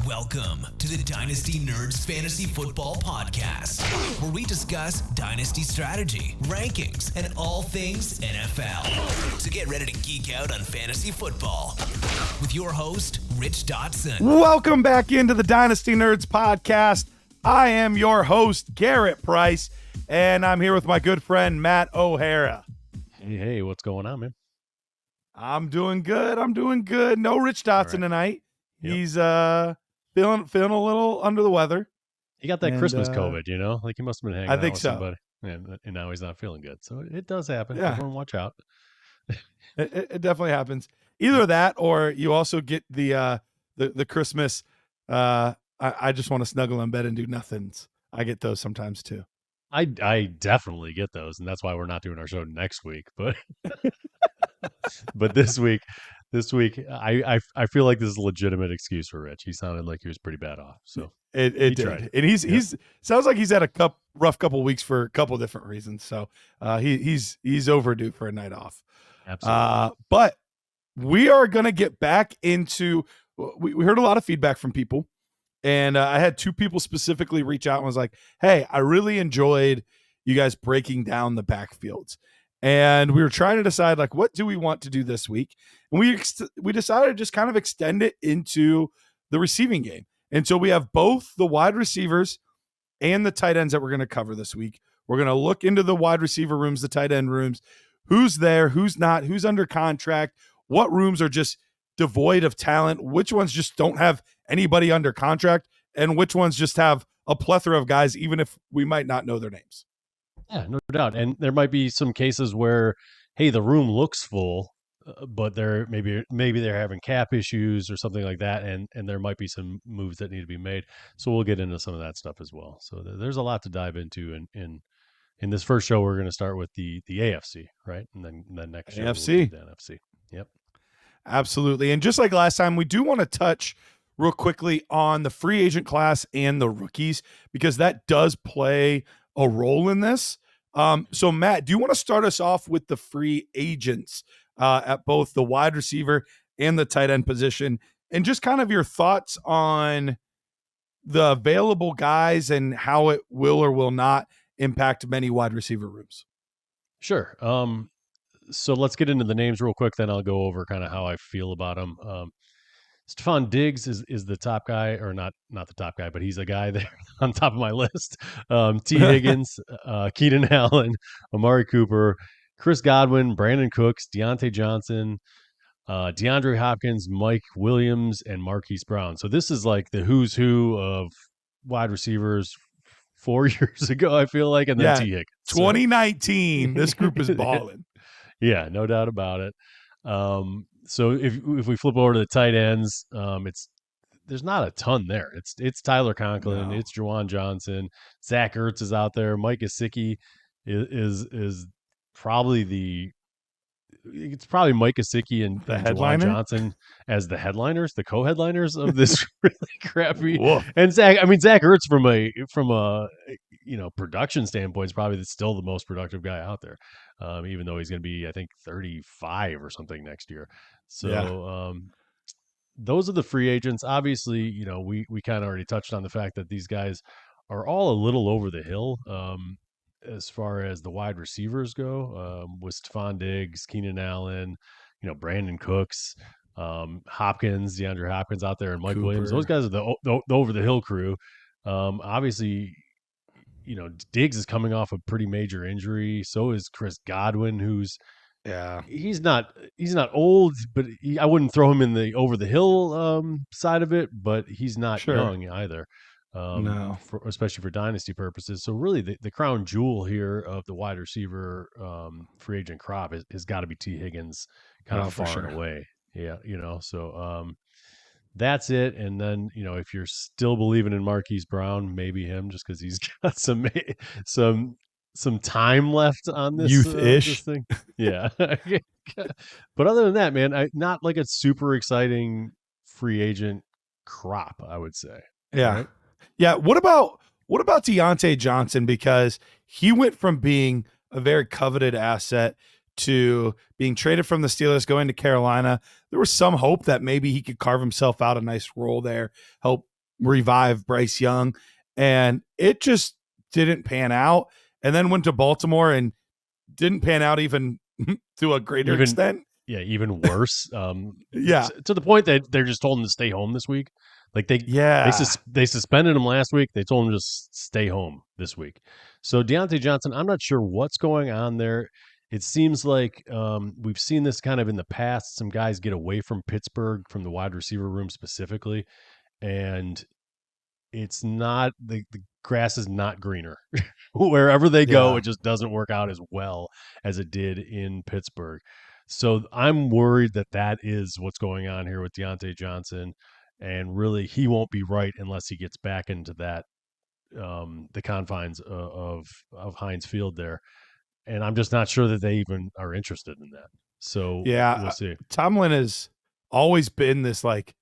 Welcome to the Dynasty Nerds Fantasy Football Podcast, where we discuss Dynasty strategy, rankings, and all things NFL. So get ready to geek out on fantasy football with your host, Rich Dotson. Welcome back into the Dynasty Nerds Podcast. I am your host, Garrett Price, and I'm here with my good friend, Matt O'Hara. Hey, what's going on, man? I'm doing good. No Rich Dotson tonight. Yep. He's feeling a little under the weather. He got that Christmas COVID, you know? Like he must have been hanging out with somebody. And now he's not feeling good. So it does happen. Yeah. Everyone watch out. It definitely happens. Either that or you also get the Christmas I just want to snuggle in bed and do nothings. I get those sometimes too. I definitely get those, and that's why we're not doing our show next week. But but this week I feel like this is a legitimate excuse for Rich. He sounded like he was pretty bad off. So it did. tried. And he's sounds like he's had a rough couple weeks for a couple different reasons. So he's overdue for a night off. Absolutely. But we are gonna get back into we heard a lot of feedback from people. And I had two people specifically reach out and was like, hey, I really enjoyed you guys breaking down the backfields. And we were trying to decide, like, what do we want to do this week? And we decided to just kind of extend it into the receiving game. And so we have both the wide receivers and the tight ends that we're going to cover this week. We're going to look into the wide receiver rooms, the tight end rooms, who's there, who's not, who's under contract, what rooms are just devoid of talent, which ones just don't have anybody under contract, and which ones just have a plethora of guys, even if we might not know their names. Yeah, no doubt. And there might be some cases where, hey, the room looks full, but they're maybe they're having cap issues or something like that, and there might be some moves that need to be made. So we'll get into some of that stuff as well. So there's a lot to dive into in this first show. We're going to start with the AFC, right? And then next show AFC. we'll do the NFC. Yep. Absolutely. And just like last time, we do want to touch real quickly on the free agent class and the rookies, because that does play a role in this. So Matt, do you want to start us off with the free agents at both the wide receiver and the tight end position, and just kind of your thoughts on the available guys and how it will or will not impact many wide receiver rooms? Sure. So let's get into the names real quick, then I'll go over kind of how I feel about them. Stephon Diggs is the top guy, or not the top guy, but he's a guy there on top of my list. T. Higgins, Keenan Allen, Amari Cooper, Chris Godwin, Brandon Cooks, Deontay Johnson, DeAndre Hopkins, Mike Williams, and Marquise Brown. So this is like the who's who of wide receivers 4 years ago, I feel like, and then T. Higgins. 2019, this group is balling. Yeah, no doubt about it. So if we flip over to the tight ends, there's not a ton there. It's Tyler Conklin, it's Juwan Johnson, Zach Ertz is out there, Mike Gesicki is probably probably Mike Gesicki and Juwan Johnson as the headliners, the co-headliners of this really crappy. Whoa. And Zach Ertz from a production standpoint is probably still the most productive guy out there. Even though he's going to be, I think, 35 or something next year. So those are the free agents. Obviously, we kind of already touched on the fact that these guys are all a little over the hill as far as the wide receivers go, with Stephon Diggs, Keenan Allen, Brandon Cooks, Hopkins, DeAndre Hopkins out there, and Mike Williams. Those guys are the over the hill crew. Obviously, Diggs is coming off a pretty major injury. So is Chris Godwin, he's not old, but I wouldn't throw him in the over the hill side of it, but he's not young either. No, especially for dynasty purposes. So really the crown jewel here of the wide receiver free agent crop has got to be T. Higgins kind of far and away. Yeah. So that's it. And then, if you're still believing in Marquise Brown, maybe him, just because he's got some time left on this youth-ish this thing. Yeah. But other than that, man, not like a super exciting free agent crop, I would say. Yeah. Right? Yeah. What about Deontay Johnson? Because he went from being a very coveted asset to being traded from the Steelers, going to Carolina. There was some hope that maybe he could carve himself out a nice role there, help revive Bryce Young. And it just didn't pan out. And then went to Baltimore and didn't pan out even to a greater extent. Yeah, even worse. Yeah. To the point that they're just told him to stay home this week. Like they suspended him last week. They told him to just stay home this week. So Deontay Johnson, I'm not sure what's going on there. It seems like we've seen this kind of in the past. Some guys get away from Pittsburgh, from the wide receiver room specifically, and it's not the grass is not greener. Wherever they go, it just doesn't work out as well as it did in Pittsburgh. So I'm worried that is what's going on here with Deontay Johnson, and really he won't be right unless he gets back into that the confines of Heinz Field there. And I'm just not sure that they even are interested in that. So we'll see. Tomlin has always been this like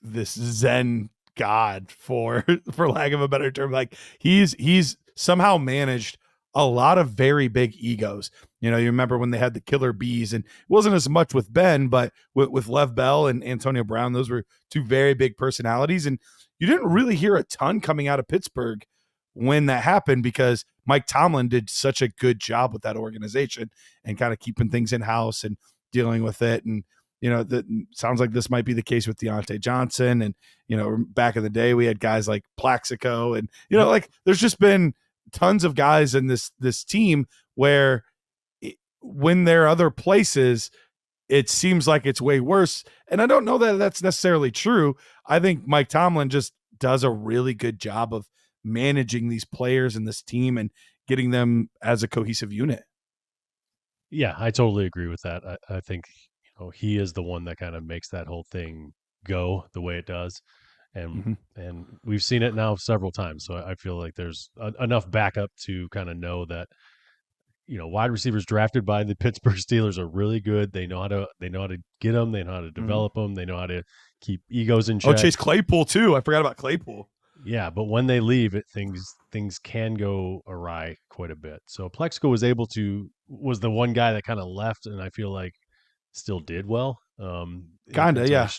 this Zen god for lack of a better term. Like he's somehow managed a lot of very big egos. You know, you remember when they had the killer bees, and it wasn't as much with Ben, but with Lev Bell and Antonio Brown, those were two very big personalities. And you didn't really hear a ton coming out of Pittsburgh when that happened, because Mike Tomlin did such a good job with that organization and kind of keeping things in house and dealing with it. And, you know, that sounds like this might be the case with Deontay Johnson. And, you know, back in the day, we had guys like Plaxico, and, you know, like there's just been tons of guys in this team where when they're other places, it seems like it's way worse. And I don't know that that's necessarily true. I think Mike Tomlin just does a really good job of managing these players and this team and getting them as a cohesive unit. Yeah, I totally agree with that. I think, you know, he is the one that kind of makes that whole thing go the way it does. And and we've seen it now several times. So I feel like there's enough backup to kind of know that, you know, wide receivers drafted by the Pittsburgh Steelers are really good. They know how to get them. They know how to develop them. They know how to keep egos in check. Oh, Chase Claypool too. I forgot about Claypool. Yeah, but when they leave, things can go awry quite a bit. So Plexico was the one guy that kind of left, and I feel like still did well. Until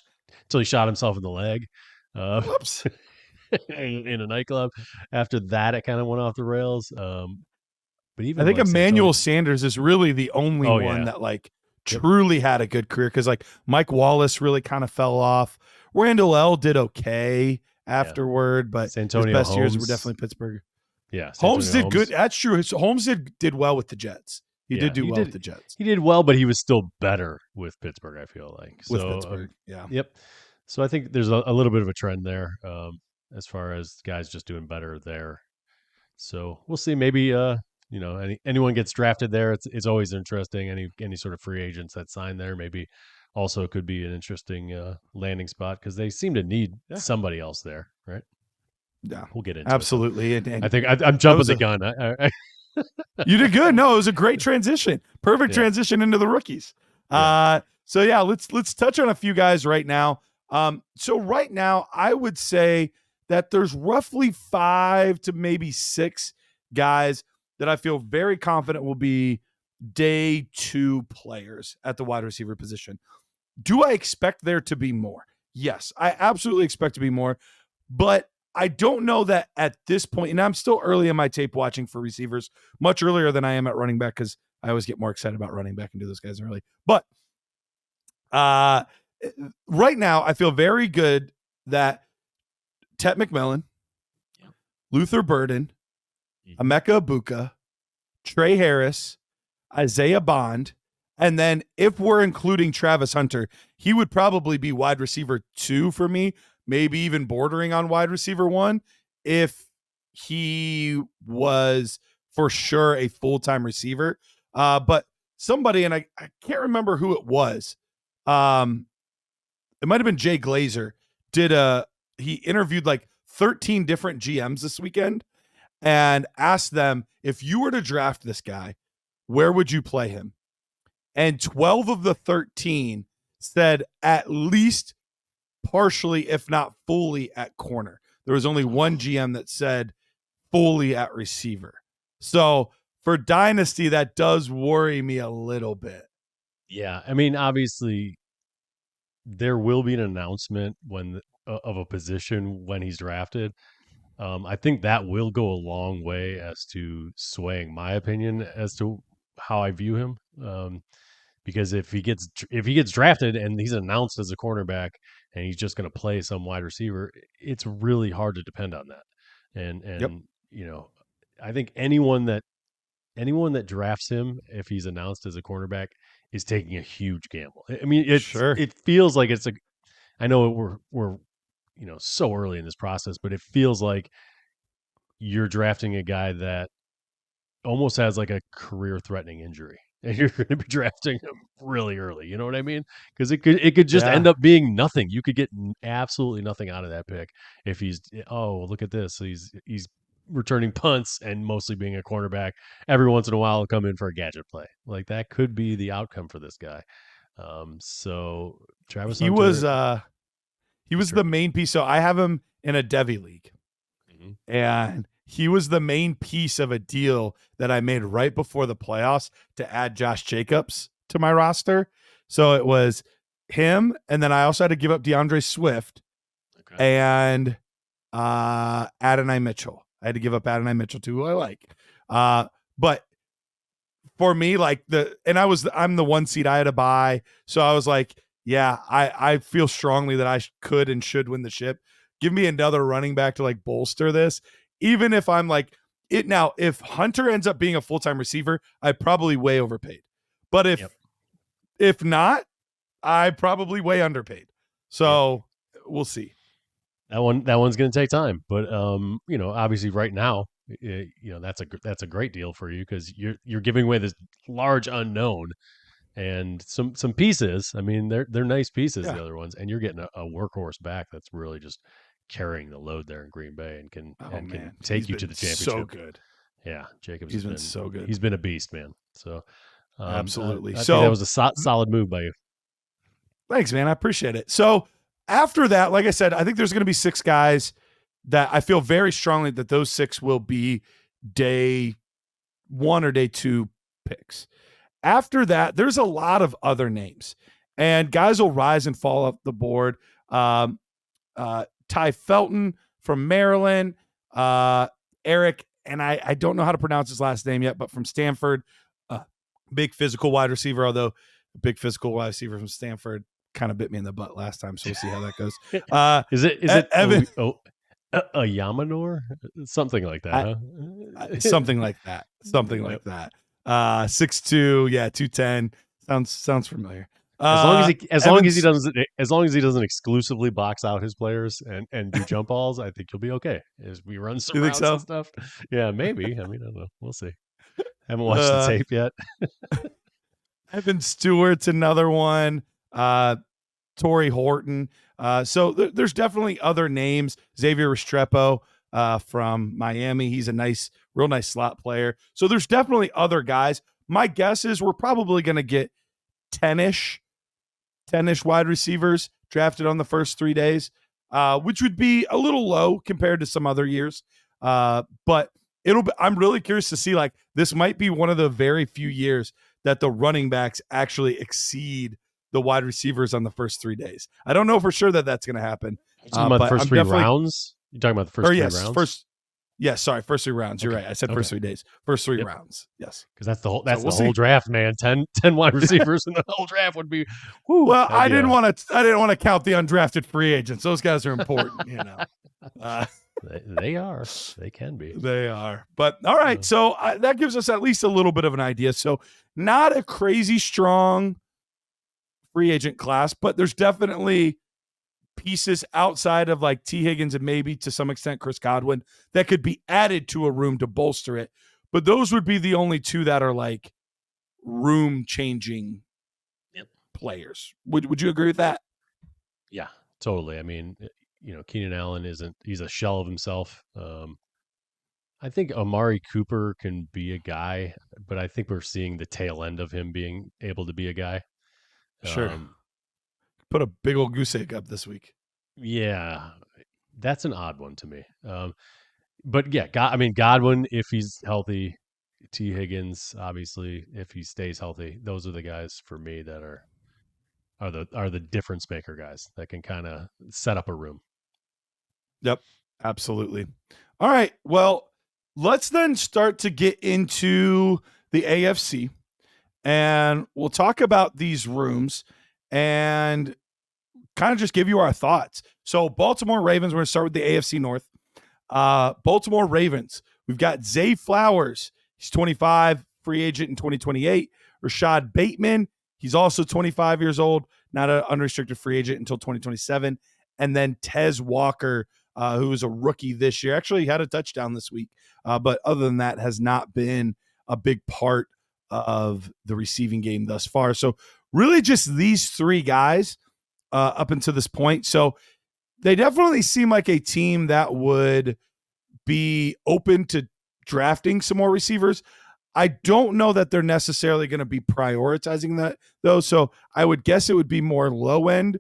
he shot himself in the leg. Whoops. in a nightclub. After that, it kind of went off the rails. But even I think Emmanuel Sanders is really the only one that like truly had a good career, because like Mike Wallace really kind of fell off. Randall L did okay afterward, but his best years were definitely Pittsburgh. Yeah, Holmes did good. That's true. Holmes did well with the Jets. He did well with the Jets. He did well, but he was still better with Pittsburgh, I feel like. With Pittsburgh, yeah. Yep. So I think there's a little bit of a trend there as far as guys just doing better there. So we'll see. Maybe you know, anyone gets drafted there, it's always interesting. Any sort of free agents that sign there, maybe also could be an interesting landing spot, because they seem to need somebody else there, right? Yeah, we'll get into absolutely. It. And I think I'm jumping the gun. You did good. No, it was a great transition. Perfect transition into the rookies. So yeah, let's touch on a few guys right now. So right now, I would say that there's roughly 5 to maybe 6 guys that I feel very confident will be day 2 players at the wide receiver position. Do I expect there to be more? Yes, I absolutely expect to be more, but I don't know that at this point, and I'm still early in my tape watching for receivers, much earlier than I am at running back, because I always get more excited about running back and do those guys early. But right now, I feel very good that Tet McMillan, Luther Burden, Emeka Ibuka, Trey Harris, Isaiah Bond, and then if we're including Travis Hunter, he would probably be wide receiver 2 for me, maybe even bordering on wide receiver 1 if he was for sure a full-time receiver. But somebody, and I can't remember who it was, it might have been Jay Glazer, he interviewed like 13 different GMs this weekend and asked them, if you were to draft this guy, where would you play him? And 12 of the 13 said at least partially, if not fully, at corner. There was only one GM that said fully at receiver. So for Dynasty, that does worry me a little bit. Yeah, I mean, obviously, there will be an announcement of a position when he's drafted. I think that will go a long way as to swaying my opinion as to how I view him. Because if he gets drafted and he's announced as a cornerback and he's just going to play some wide receiver, it's really hard to depend on that. And I think anyone that drafts him if he's announced as a cornerback is taking a huge gamble. I mean, it feels like it's a. I know we're so early in this process, but it feels like you're drafting a guy that almost has like a career-threatening injury, and you're going to be drafting him really early. You know what I mean? Because it could just end up being nothing. You could get absolutely nothing out of that pick if he's look at this. He's returning punts and mostly being a cornerback. Every once in a while, he'll come in for a gadget play. Like that could be the outcome for this guy. So Travis Hunter, he was the main piece. So I have him in a Devy league, and he was the main piece of a deal that I made right before the playoffs to add Josh Jacobs to my roster. So it was him, and then I also had to give up DeAndre Swift and Adonai Mitchell. I had to give up Adonai Mitchell too, who I like. But for me, like I'm the 1 seed I had to buy. So I was like, yeah, I feel strongly that I could and should win the ship. Give me another running back to like bolster this. Even if I'm like it now, if Hunter ends up being a full-time receiver, I probably way overpaid. But if not, I probably way underpaid. So we'll see. That one's going to take time, but obviously right now, that's a great deal for you because you're giving away this large unknown and some pieces. I mean, they're nice pieces, the other ones, and you're getting a workhorse back that's really just carrying the load there in Green Bay and can take you to the championship. So good. Yeah, Jacobs has been so good. He's been a beast, man. So absolutely. I think that was a solid move by you. Thanks, man. I appreciate it. So after that, like I said, I think there's going to be 6 guys that I feel very strongly that those 6 will be day 1 or day 2 picks. After that, there's a lot of other names, and guys will rise and fall off the board. Ty Felton from Maryland, Eric, and I don't know how to pronounce his last name yet, but from Stanford, big physical wide receiver, although a big physical wide receiver from Stanford kind of bit me in the butt last time, so we'll see how that goes. Is it Evan? A Yamanor? Something like that, huh? Something like that. Something like that. 6'2", 210. Sounds familiar. As long as he doesn't exclusively box out his players and do jump balls, I think he'll be okay. As we run some routes and stuff. Yeah, maybe. I mean, I don't know. We'll see. Haven't watched the tape yet. Evan Stewart's another one. Torrey Horton. So there's definitely other names. Xavier Restrepo from Miami. He's a real nice slot player. So there's definitely other guys. My guess is we're probably going to get 10-ish wide receivers drafted on the first 3 days, which would be a little low compared to some other years. But I'm really curious to see, like, this might be one of the very few years that the running backs actually exceed the wide receivers on the first 3 days. I don't know for sure that that's going to happen. You're talking about the first 3 rounds? You're talking about the first 3 rounds? First 3 rounds. You're right. I said first 3 days. First 3 rounds. Yes. Because that's the whole draft, man. 10 wide receivers in the whole draft would be. Well, I didn't want to count the undrafted free agents. Those guys are important, They are. They can be. They are. But all right. So that gives us at least a little bit of an idea. So not a crazy strong free agent class, but there's definitely pieces outside of like T. Higgins and maybe to some extent Chris Godwin that could be added to a room to bolster it. But those would be the only 2 that are like room changing players. Would you agree with that? Yeah, totally. I mean, Keenan Allen he's a shell of himself. I think Amari Cooper can be a guy, but I think we're seeing the tail end of him being able to be a guy. Sure. Put a big old goose egg up this week. Yeah, that's an odd one to me. But yeah, Godwin, if he's healthy, T. Higgins, obviously, if he stays healthy, those are the guys for me that are the difference maker guys that can kind of set up a room. Yep, absolutely. All right. Well, let's then start to get into the AFC, and we'll talk about these rooms and kind of just give you our thoughts. So, Baltimore Ravens, we're going to start with the AFC North. Baltimore Ravens, we've got Zay Flowers. He's 25, free agent in 2028. Rashad Bateman, he's also 25 years old, not an unrestricted free agent until 2027. And then Tez Walker, who was a rookie this year, actually had a touchdown this week, but other than that, has not been a big part of the receiving game thus far. So really just these three guys up until this point. So they definitely seem like a team that would be open to drafting some more receivers. I don't know that they're necessarily going to be prioritizing that though. So I would guess it would be more low end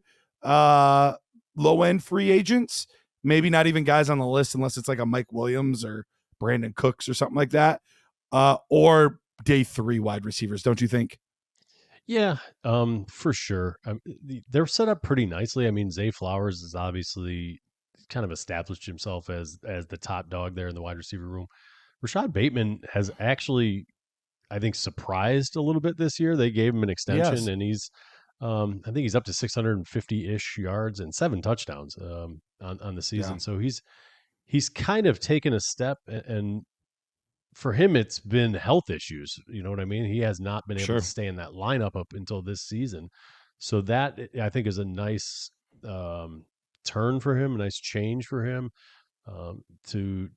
free agents, maybe not even guys on the list unless it's like a Mike Williams or Brandon Cooks or something like that, or day 3 wide receivers. Don't you think? Yeah, for sure. They're set up pretty nicely. I mean, Zay Flowers is obviously kind of established himself as the top dog there in the wide receiver room. Rashad Bateman has actually, I think, surprised a little bit this year. They gave him an extension, Yes. and he's, I think he's up to 650-ish yards and 7 touchdowns on the season. Yeah. So he's kind of taken a step, and for him, it's been health issues. You know what I mean? He has not been able Sure. to stay in that lineup up until this season. So that, I think, is a nice turn for him, a nice change for him, to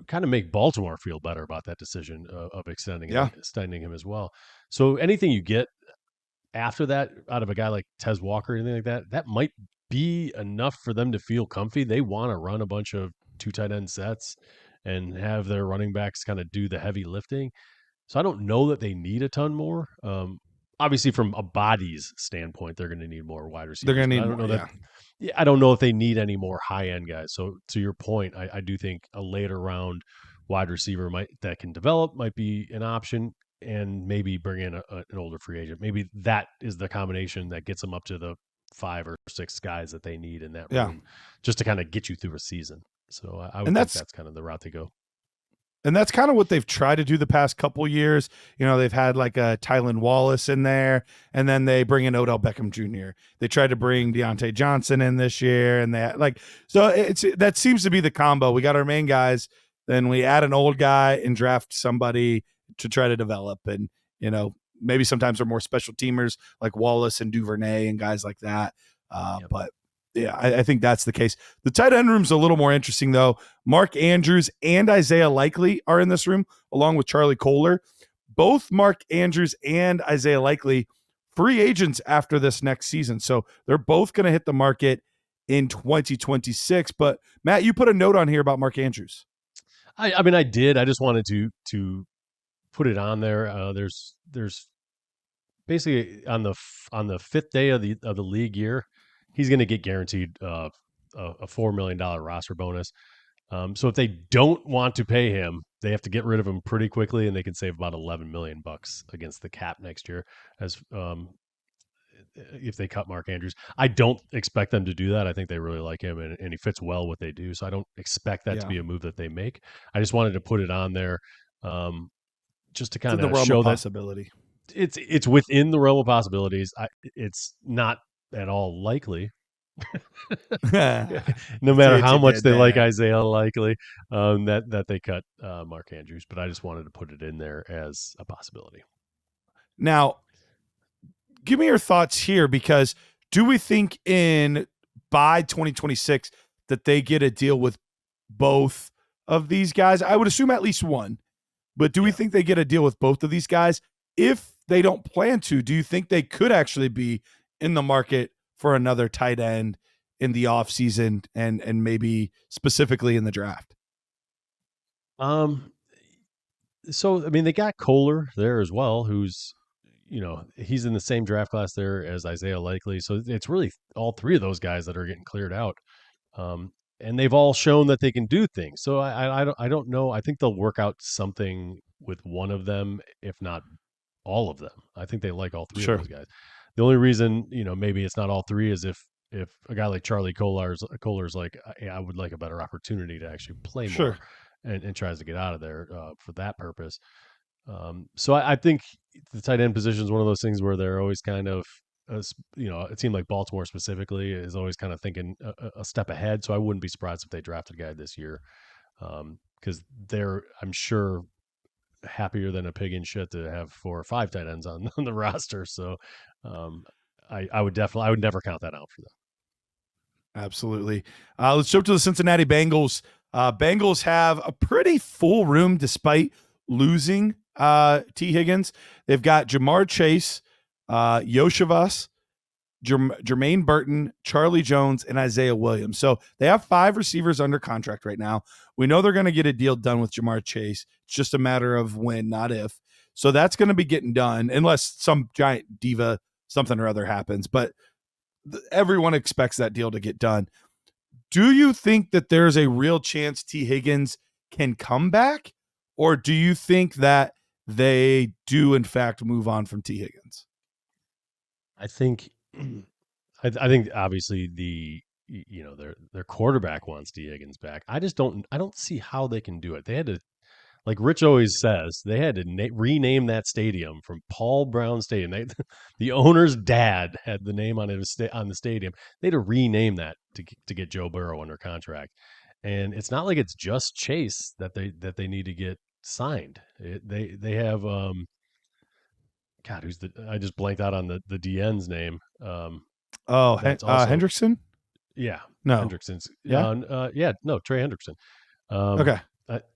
kind of make Baltimore feel better about that decision of extending Yeah. him as well. So anything you get after that out of a guy like Tez Walker or anything like that, that might be enough for them to feel comfy. They want to run a bunch of 2 tight end sets and have their running backs kind of do the heavy lifting. So I don't know that they need a ton more. Obviously, from a bodies standpoint, they're going to need more wide receivers. They're going to But need I don't more. know that. Yeah. Yeah, I don't know if they need any more high end guys. So to your point, I do think a later round wide receiver that can develop might be an option, and maybe bring in an older free agent. Maybe that is the combination that gets them up to the 5 or 6 guys that they need in that Yeah. room, just to kind of get you through a season. So I would And think that's that's kind of the route they go. And that's kind of what they've tried to do the past couple years. You know, they've had like a Tylan Wallace in there, and then they bring in Odell Beckham Jr. They tried to bring Deontay Johnson in this year, and that seems to be the combo. We got our main guys, then we add an old guy and draft somebody to try to develop. And, you know, maybe sometimes they're more special teamers like Wallace and Duvernay and guys like that. Yep. But yeah, I think that's the case. The tight end room's a little more interesting, though. Mark Andrews and Isaiah Likely are in this room, along with Charlie Kohler. Both Mark Andrews and Isaiah Likely free agents after this next season. So they're both going to hit the market in 2026. But, Matt, you put a note on here about Mark Andrews. I mean, I did. I just wanted to put it on there. There's basically on the 5th day of the league year, he's going to get guaranteed a $4 million roster bonus. So if they don't want to pay him, they have to get rid of him pretty quickly, and they can save about $11 million against the cap next year as if they cut Mark Andrews. I don't expect them to do that. I think they really like him, and he fits well what they do. So I don't expect that to be a move that they make. I just wanted to put it on there, just to kind of show that possibility. It's within the realm of possibilities. It's not at all likely. No matter how much they like Isaiah Likely, that they cut Mark Andrews, but I just wanted to put it in there as a possibility. Now, give me your thoughts here, because do we think by 2026 that they get a deal with both of these guys? I would assume at least one, but do we think they get a deal with both of these guys? If they don't plan to, do you think they could actually be in the market for another tight end in the offseason and maybe specifically in the draft? So, I mean, they got Kohler there as well, who's, he's in the same draft class there as Isaiah Likely. So it's really all 3 of those guys that are getting cleared out. and they've all shown that they can do things. So I don't know. I think they'll work out something with one of them, if not all of them. I think they like all three of Sure. those guys. The only reason, maybe it's not all three is if a guy like Charlie Kohler's like, I would like a better opportunity to actually play Sure. more, and tries to get out of there for that purpose. So I think the tight end position is one of those things where they're always kind of, it seemed like Baltimore specifically is always kind of thinking a step ahead. So I wouldn't be surprised if they drafted a guy this year, because they're, I'm sure, happier than a pig in shit to have 4 or 5 tight ends on the roster. So I would never count that out for them. Absolutely. Let's jump to the Cincinnati Bengals. Bengals have a pretty full room despite losing T. Higgins. They've got Jamar Chase, Yoshivas, Jermaine Burton, Charlie Jones, and Isaiah Williams. So they have 5 receivers under contract right now. We know they're going to get a deal done with Jamar Chase. It's just a matter of when, not if. So that's going to be getting done unless some giant diva something or other happens. But everyone expects that deal to get done. Do you think that there's a real chance T. Higgins can come back? Or do you think that they do, in fact, move on from T. Higgins? I think obviously their quarterback wants T. Higgins back. I don't see how they can do it. They had to, like Rich always says, they had to rename that stadium from Paul Brown Stadium. The owner's dad had the name on it on the stadium. They had to rename that to get Joe Burrow under contract. And it's not like it's just Chase that they need to get signed. They have God, I just blanked out on the DN's name. Hendrickson? Yeah, no, Hendrickson's. Yeah, no, Trey Hendrickson. Okay.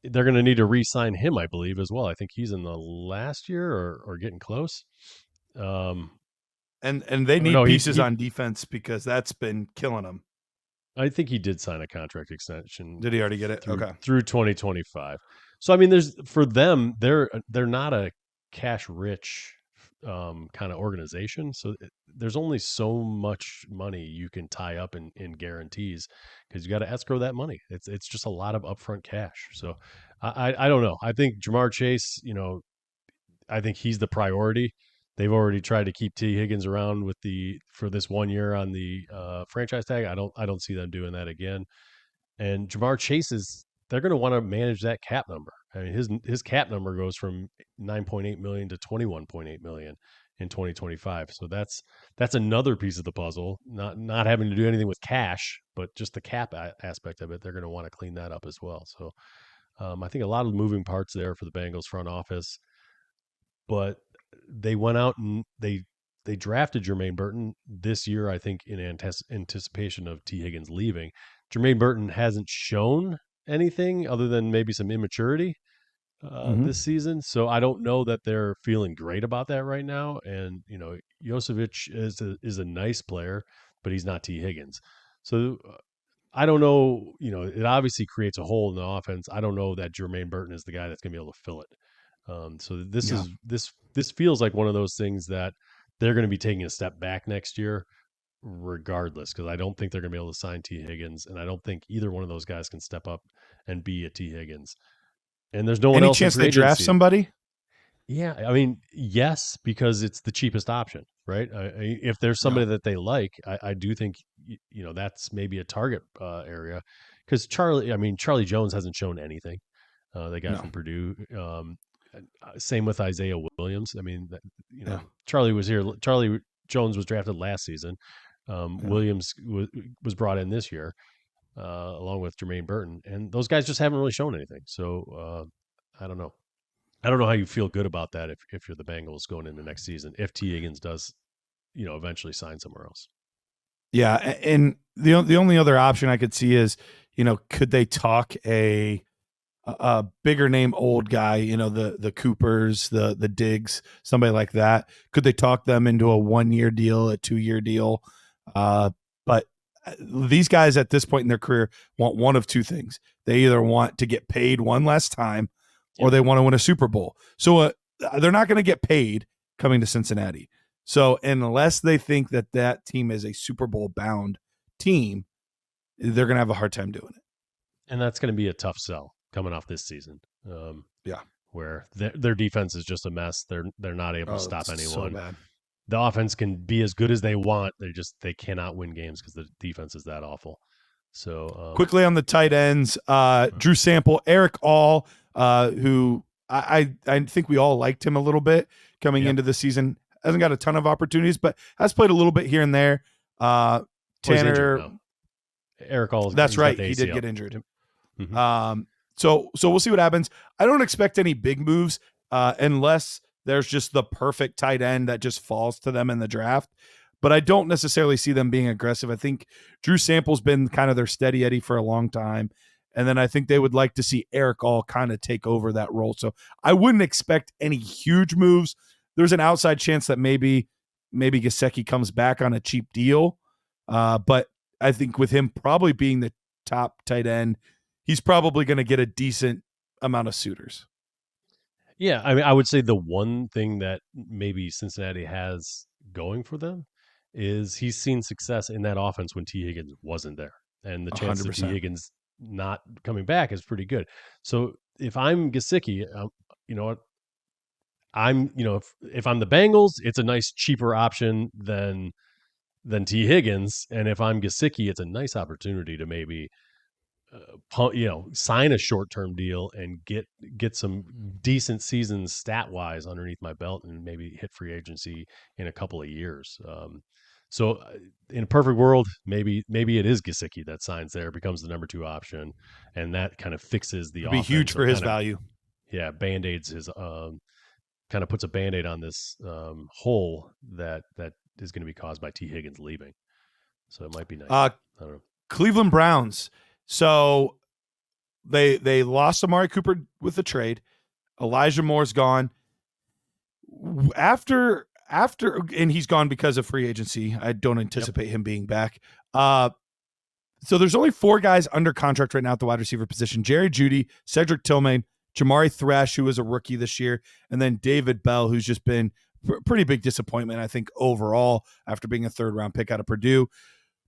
They're going to need to re-sign him, I believe, as well. I think he's in the last year or getting close. And they need pieces on defense because that's been killing them. I think he did sign a contract extension. Did he already get it? Through 2025. So I mean, for them, they're not a cash rich kind of organization. So there's only so much money you can tie up in guarantees, because you got to escrow that money. It's just a lot of upfront cash. So I don't know. I think Jamar Chase, I think he's the priority. They've already tried to keep T. Higgins around for this 1 year on the franchise tag. I don't see them doing that again. And Jamar Chase they're going to want to manage that cap number. I mean, his cap number goes from 9.8 million to 21.8 million in 2025. So that's another piece of the puzzle. Not having to do anything with cash, but just the cap aspect of it. They're going to want to clean that up as well. So I think a lot of moving parts there for the Bengals front office. But they went out and they drafted Jermaine Burton this year, I think, in anticipation of T. Higgins leaving. Jermaine Burton hasn't shown anything other than maybe some immaturity this season. So I don't know that they're feeling great about that right now. And, Josevich is a nice player, but he's not T. Higgins. So I don't know, it obviously creates a hole in the offense. I don't know that Jermaine Burton is the guy that's going to be able to fill it. So this feels like one of those things that they're going to be taking a step back next year, regardless, because I don't think they're going to be able to sign T. Higgins, and I don't think either one of those guys can step up and be a T. Higgins. And there's no one else. Any chance they draft somebody? Yeah, I mean, yes, because it's the cheapest option, right? If there's somebody that they like, I do think that's maybe a target area, because Charlie Jones hasn't shown anything. They got from Purdue. Same with Isaiah Williams. I mean, Charlie was here. Charlie Jones was drafted last season. Williams was brought in this year, along with Jermaine Burton, and those guys just haven't really shown anything. So I don't know. I don't know how you feel good about that if you're the Bengals going into next season, if T. Higgins does, eventually sign somewhere else. Yeah, and the only other option I could see is, could they talk a bigger name old guy, the Coopers, the Diggs, somebody like that? Could they talk them into a 1-year deal, a 2-year deal? But these guys at this point in their career want one of two things. They either want to get paid one last time, or they want to win a Super Bowl. So they're not going to get paid coming to Cincinnati. So unless they think that team is a Super Bowl bound team, they're going to have a hard time doing it. And that's going to be a tough sell coming off this season. Yeah. Where their defense is just a mess. They're not able to stop it's anyone. So bad. The offense can be as good as they want. They cannot win games because the defense is that awful. So quickly on the tight ends, Drew Sample, Eric All, who I think we all liked him a little bit coming into the season. Hasn't got a ton of opportunities, but has played a little bit here and there. Tanner, Eric All. That's right. He did get injured. Mm-hmm. So we'll see what happens. I don't expect any big moves unless there's just the perfect tight end that just falls to them in the draft. But I don't necessarily see them being aggressive. I think Drew Sample's been kind of their steady Eddie for a long time. And then I think they would like to see Eric All kind of take over that role. So I wouldn't expect any huge moves. There's an outside chance that maybe Gesicki comes back on a cheap deal. But I think with him probably being the top tight end, he's probably going to get a decent amount of suitors. Yeah, I mean, I would say the one thing that maybe Cincinnati has going for them is he's seen success in that offense when T. Higgins wasn't there. And the chance of T. Higgins not coming back is pretty good. So if I'm Gesicki, you know what? If I'm the Bengals, it's a nice cheaper option than T. Higgins. And if I'm Gesicki, it's a nice opportunity to maybe sign a short-term deal and get some decent seasons stat-wise underneath my belt and maybe hit free agency in a couple of years. So in a perfect world, maybe it is Gesicki that signs there, becomes the number 2 option, and that kind of fixes the offense. Be huge for his value. Yeah, band-aids his kind of puts a band-aid on this hole that is going to be caused by T. Higgins leaving. So it might be nice. I don't know. Cleveland Browns. So they lost Amari Cooper with the trade. Elijah Moore's gone. After and he's gone because of free agency. I don't anticipate him being back. So there's only 4 guys under contract right now at the wide receiver position: Jerry Jeudy, Cedric Tillman, Jamari Thrash, who was a rookie this year, and then David Bell, who's just been pretty big disappointment, I think, overall after being a 3rd-round pick out of Purdue.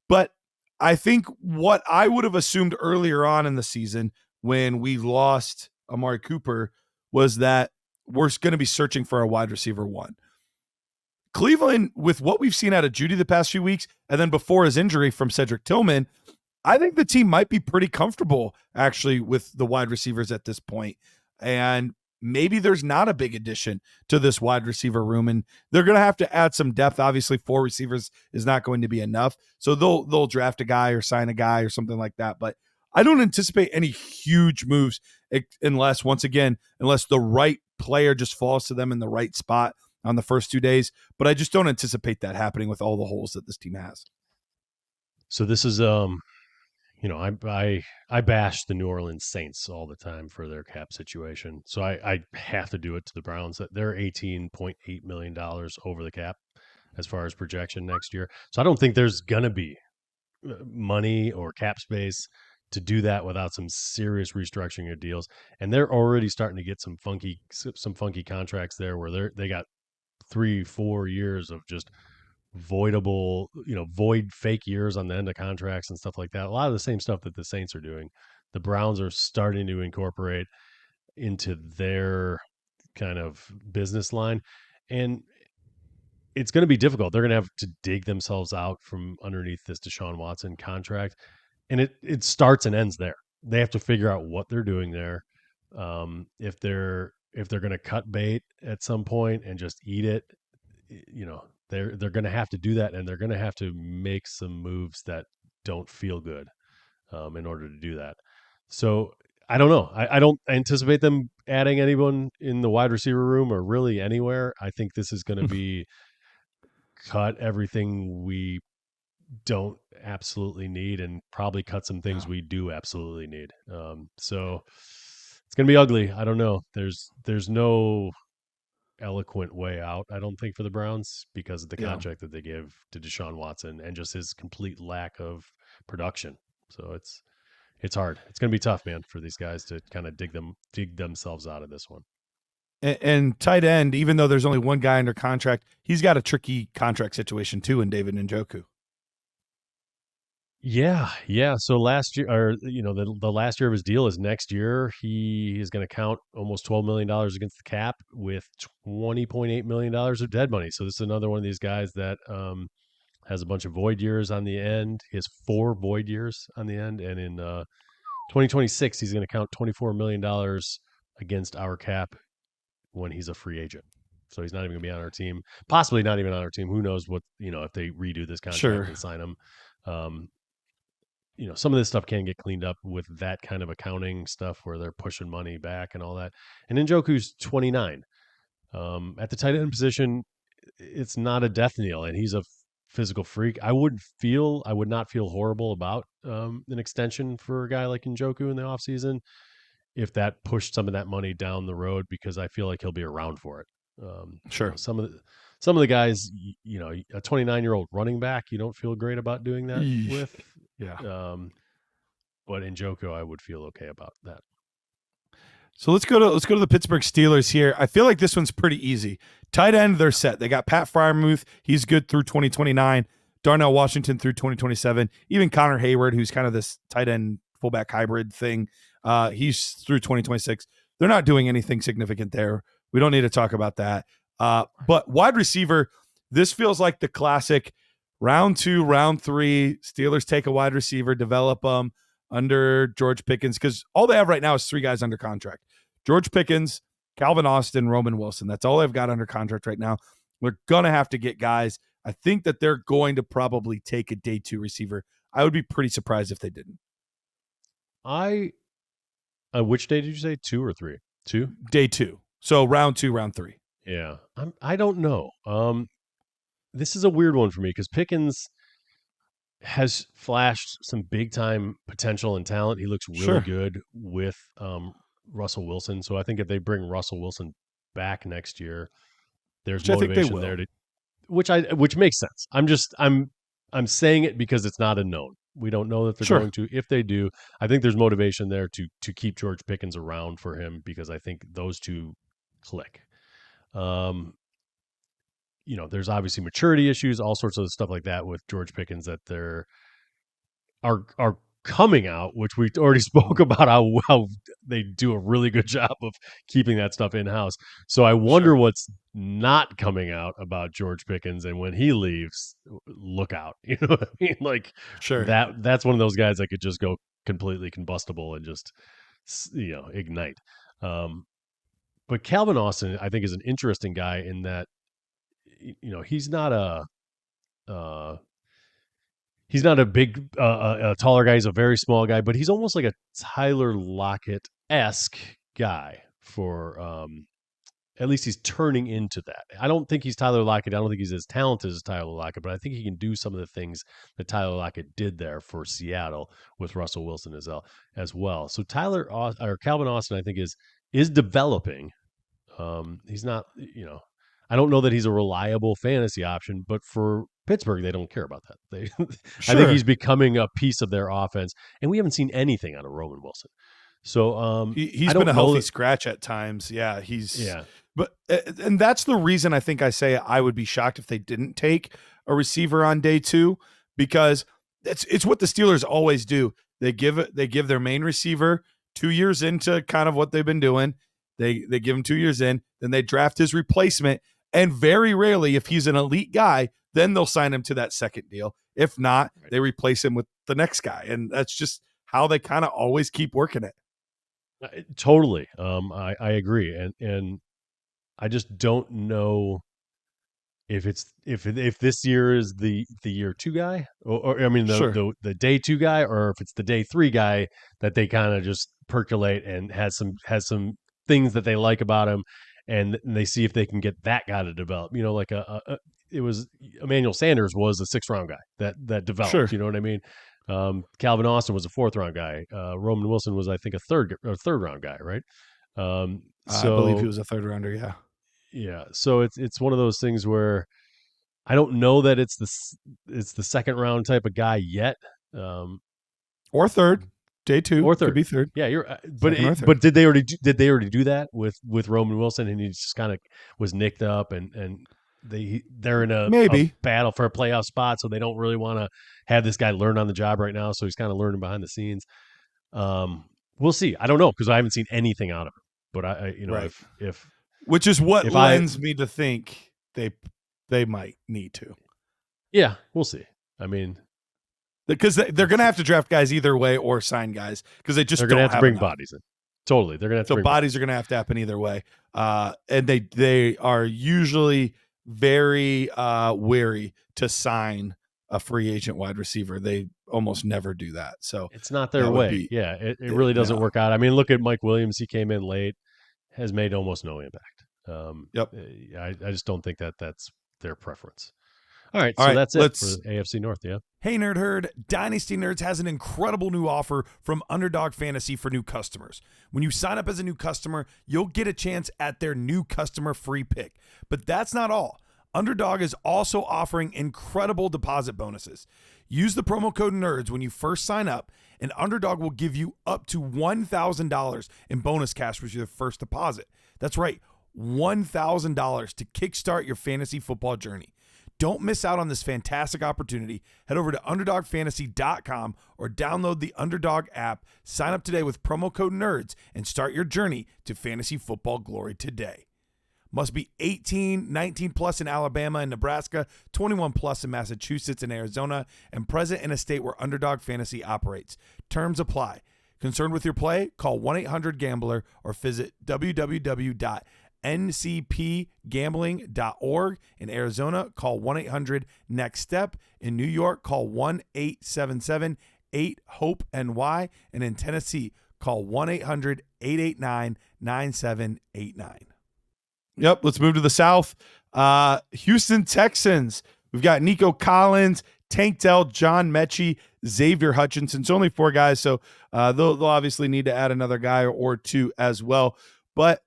But I think what I would have assumed earlier on in the season when we lost Amari Cooper was that we're going to be searching for a wide receiver 1. Cleveland, with what we've seen out of Jeudy the past few weeks, and then before his injury from Cedric Tillman, I think the team might be pretty comfortable actually with the wide receivers at this point. And maybe there's not a big addition to this wide receiver room, and they're going to have to add some depth. Obviously, 4 receivers is not going to be enough. So they'll draft a guy or sign a guy or something like that. But I don't anticipate any huge moves unless the right player just falls to them in the right spot on the first 2 days. But I just don't anticipate that happening with all the holes that this team has. So this is I bash the New Orleans Saints all the time for their cap situation. So I have to do it to the Browns. They're $18.8 million over the cap as far as projection next year. So I don't think there's going to be money or cap space to do that without some serious restructuring of deals. And they're already starting to get some funky contracts there where they got 3-4 years of just void fake years on the end of contracts and stuff like that. A lot of the same stuff that the Saints are doing, the Browns are starting to incorporate into their kind of business line. And it's going to be difficult. They're going to have to dig themselves out from underneath this Deshaun Watson contract. And it starts and ends there. They have to figure out what they're doing there. If they're going to cut bait at some point and just eat it, they're going to have to do that, and they're going to have to make some moves that don't feel good in order to do that. So I don't know. I don't anticipate them adding anyone in the wide receiver room or really anywhere. I think this is going to be cut everything we don't absolutely need and probably cut some things we do absolutely need. So it's going to be ugly. I don't know. There's no eloquent way out, I don't think, for the Browns because of the contract that they give to Deshaun Watson and just his complete lack of production. So it's hard. It's going to be tough, man, for these guys to kind of dig themselves out of this one. And tight end, even though there's only one guy under contract, he's got a tricky contract situation too in David Njoku. Yeah. So last year, or the last year of his deal is next year. He is going to count almost $12 million against the cap with $20.8 million of dead money. So this is another one of these guys that has a bunch of void years on the end. He has 4 void years on the end, and in 2026, he's going to count $24 million against our cap when he's a free agent. So he's not even going to be on our team. Possibly not even on our team. Who knows what if they redo this contract and sign him. Some of this stuff can get cleaned up with that kind of accounting stuff where they're pushing money back and all that. And Njoku's 29. At the tight end position, it's not a death knell, and he's a physical freak. I would not feel horrible about an extension for a guy like Njoku in the offseason if that pushed some of that money down the road, because I feel like he'll be around for it. Sure. Some of the guys, a 29-year-old running back, you don't feel great about doing that with. Yeah. But Njoku, I would feel okay about that. So let's go to the Pittsburgh Steelers here. I feel like this one's pretty easy. Tight end, they're set. They got Pat Freiermuth. He's good through 2029. Darnell Washington through 2027. Even Connor Hayward, who's kind of this tight end fullback hybrid thing, he's through 2026. They're not doing anything significant there. We don't need to talk about that. But wide receiver, this feels like the classic round 2, round 3. Steelers take a wide receiver, develop them under George Pickens, because all they have right now is 3 guys under contract. George Pickens, Calvin Austin, Roman Wilson. That's all they've got under contract right now. We're going to have to get guys. I think that they're going to probably take a day 2 receiver. I would be pretty surprised if they didn't. Which day did you say? 2 or 3? 2? Day 2. So round 2, round 3. Yeah. I don't know. This is a weird one for me because Pickens has flashed some big time potential and talent. He looks really good with Russell Wilson. So I think if they bring Russell Wilson back next year, there's motivation there which makes sense. I'm saying it because it's not a known. We don't know that they're going to. If they do, I think there's motivation there to keep George Pickens around for him, because I think those two click. There's obviously maturity issues, all sorts of stuff like that with George Pickens that are coming out, which we already spoke about how they do a really good job of keeping that stuff in house. So I wonder what's not coming out about George Pickens, and when he leaves, look out. You know what I mean? Like, that's one of those guys that could just go completely combustible and just ignite. But Calvin Austin, I think, is an interesting guy in that he's not a big a taller guy. He's a very small guy, but he's almost like a Tyler Lockett-esque guy for at least he's turning into that. I don't think he's Tyler Lockett. I don't think he's as talented as Tyler Lockett, but I think he can do some of the things that Tyler Lockett did there for Seattle with Russell Wilson as well. So Calvin Austin, I think, is developing. He's not, I don't know that he's a reliable fantasy option, but for Pittsburgh, they don't care about that. I think he's becoming a piece of their offense, and we haven't seen anything out of Roman Wilson. So he's been a healthy scratch at times. Yeah, but and that's the reason I think I say I would be shocked if they didn't take a receiver on day 2, because it's what the Steelers always do. They give their main receiver 2 years into kind of what they've been doing. They give him 2 years in, then they draft his replacement, and very rarely, if he's an elite guy, then they'll sign him to that second deal. If not, they replace him with the next guy, and that's just how they kind of always keep working it. Totally. I agree. And I just don't know if this year is the year 2 guy or I mean, the day 2 guy, or if it's the day 3 guy that they kind of just percolate and has some things that they like about him, and they see if they can get that guy to develop, like it was Emmanuel Sanders was a 6th round guy that developed, you know what I mean? Calvin Austin was a 4th round guy. Roman Wilson was, I think, a third round guy, right? I believe he was a 3rd rounder. Yeah. Yeah. So it's one of those things where I don't know that it's the 2nd round type of guy yet. Or 3rd. Day 2 or 3rd. Could be 3rd. Yeah, you're. But did they already do that with Roman Wilson, and he just kind of was nicked up and they're in a Maybe. battle for a playoff spot, so they don't really want to have this guy learn on the job right now. So he's kind of learning behind the scenes. We'll see. I don't know because I haven't seen anything out of him. But Right. if which is what if lends me to think they might need to. Yeah, we'll see. I mean, because they're going to have to draft guys either way or sign guys because they just they're going to have to bring bodies in. Totally, they're going to have to. So bring bodies are going to have to happen either way, and they are usually very wary to sign a free agent wide receiver. They almost never do that. So it's not their way. It really doesn't work out. I mean, look at Mike Williams. He came in late, has made almost no impact. I just don't think that's their preference. All right, so that's it for AFC North, yeah. Hey, Nerd Herd, Dynasty Nerds has an incredible new offer from Underdog Fantasy for new customers. When you sign up as a new customer, you'll get a chance at their new customer free pick. But that's not all. Underdog is also offering incredible deposit bonuses. Use the promo code NERDS when you first sign up, and Underdog will give you up to $1,000 in bonus cash with your first deposit. That's right, $1,000 to kickstart your fantasy football journey. Don't miss out on this fantastic opportunity. Head over to UnderdogFantasy.com or download the Underdog app. Sign up today with promo code NERDS and start your journey to fantasy football glory today. Must be 18, 19 plus in Alabama and Nebraska, 21 plus in Massachusetts and Arizona, and present in a state where Underdog Fantasy operates. Terms apply. Concerned with your play? Call 1-800-GAMBLER or visit www.ncpgambling.org. In Arizona, call 1-800-NEXT-STEP. In New York, call 1-877-8-HOPE-NY. And in Tennessee, call 1-800-889-9789. Yep, let's move to the South. Houston Texans. We've got Nico Collins, Tank Dell, John Mechie, Xavier Hutchinson. It's only 4 guys, so they'll obviously need to add another guy or 2 as well. But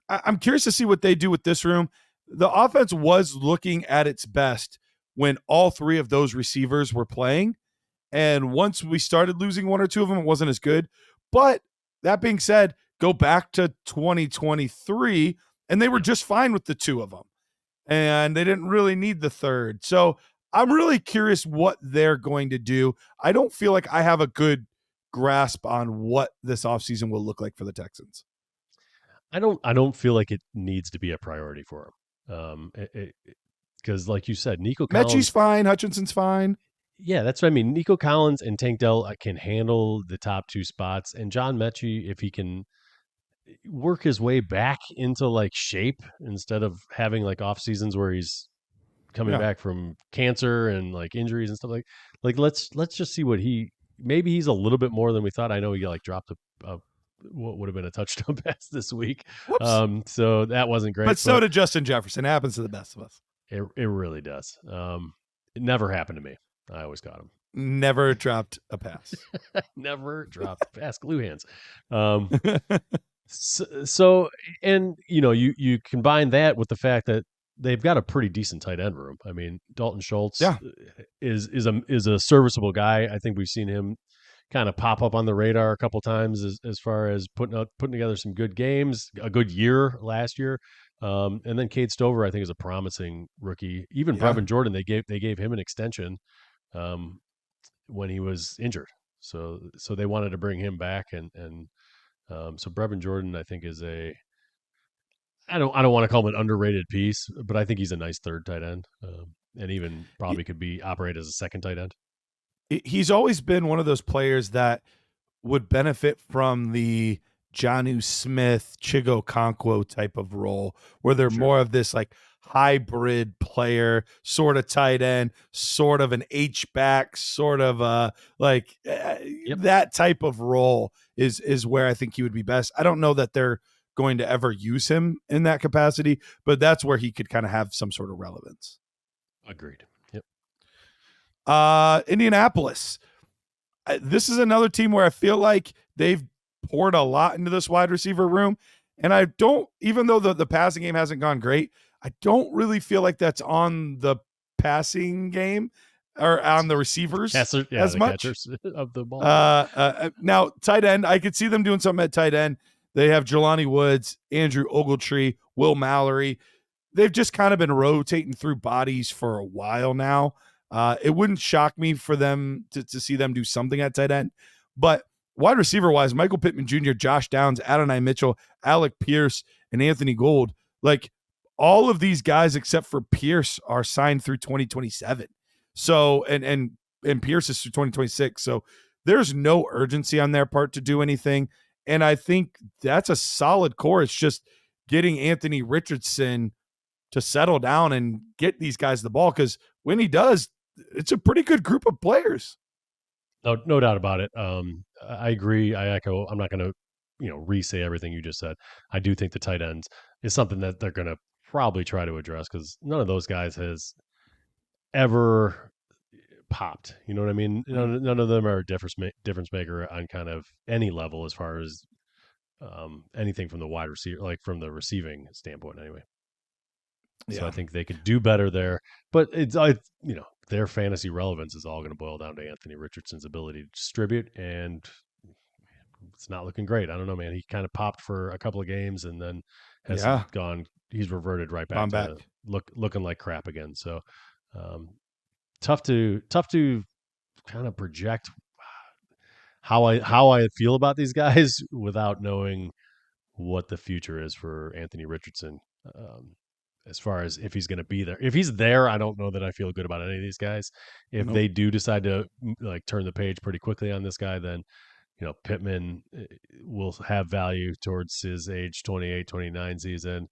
I'm curious to see what they do with this room. The offense was looking at its best when all 3 of those receivers were playing. And once we started losing 1 or 2 of them, it wasn't as good. But that being said, go back to 2023, and they were just fine with the 2 of them. And they didn't really need the 3rd. So I'm really curious what they're going to do. I don't feel like I have a good grasp on what this offseason will look like for the Texans. I don't feel like it needs to be a priority for him. Because like you said, Nico Collins. Mechie's fine. Hutchinson's fine. Yeah, that's what I mean. Nico Collins and Tank Dell can handle the top 2 spots. And John Mechie, if he can work his way back into like shape instead of having like off seasons where he's coming back from cancer and like injuries and stuff like let's just see what maybe he's a little bit more than we thought. I know he like dropped a what would have been a touchdown pass this week. So that wasn't great. But so did Justin Jefferson. It happens to the best of us. It really does. It never happened to me. I always got him. Never dropped a pass. Never dropped a pass. Glue hands. So and you combine that with the fact that they've got a pretty decent tight end room. I mean, Dalton Schultz is a serviceable guy. I think we've seen him kind of pop up on the radar a couple times as far as putting together some good games, a good year last year. And then Cade Stover, I think, is a promising rookie. Even Brevin Jordan, they gave him an extension when he was injured. So they wanted to bring him back, and so Brevin Jordan, I think, is I don't want to call him an underrated piece, but I think he's a nice 3rd tight end, and even probably could operate as a 2nd tight end. He's always been one of those players that would benefit from the Jonnu Smith, Chigo Okonkwo type of role, where they're more of this like hybrid player, sort of tight end, sort of an H-back, sort of that type of role is where I think he would be best. I don't know that they're going to ever use him in that capacity, but that's where he could kind of have some sort of relevance. Agreed. Yep. Indianapolis. This is another team where I feel like they've poured a lot into this wide receiver room. And I don't, even though the passing game hasn't gone great, I don't really feel like that's on the passing game or on the receivers as much. Catchers of the ball. Now, tight end, I could see them doing something at tight end. They have Jelani Woods, Andrew Ogletree, Will Mallory. they've just kind of been rotating through bodies for a while now. It wouldn't shock me for them to see them do something at tight end. But wide receiver wise, Michael Pittman Jr., Josh Downs, Adonai Mitchell, Alec Pierce, and Anthony Gould, like all of these guys except for Pierce are signed through 2027. So and Pierce is through 2026. So there's no urgency on their part to do anything. And I think that's a solid core. It's just getting Anthony Richardson to settle down and get these guys the ball, because when he does, it's a pretty good group of players. No doubt about it. I agree. I echo. I'm not going to, re-say everything you just said. I do think the tight ends is something that they're going to probably try to address, because none of those guys has ever popped. You know what I mean? None of them are a difference maker on kind of any level as far as anything from the wide receiver, like from the receiving standpoint, anyway. So Yeah. I think they could do better there, but their fantasy relevance is all going to boil down to Anthony Richardson's ability to distribute, and it's not looking great. I don't know, man. He kind of popped for a couple of games and then has gone. He's reverted right back to looking like crap again. So tough to kind of project how I feel about these guys without knowing what the future is for Anthony Richardson. As far as if he's going to be there. If he's there, I don't know that I feel good about any of these guys. If they do decide to like turn the page pretty quickly on this guy, then, Pittman will have value towards his age 28, 29 season.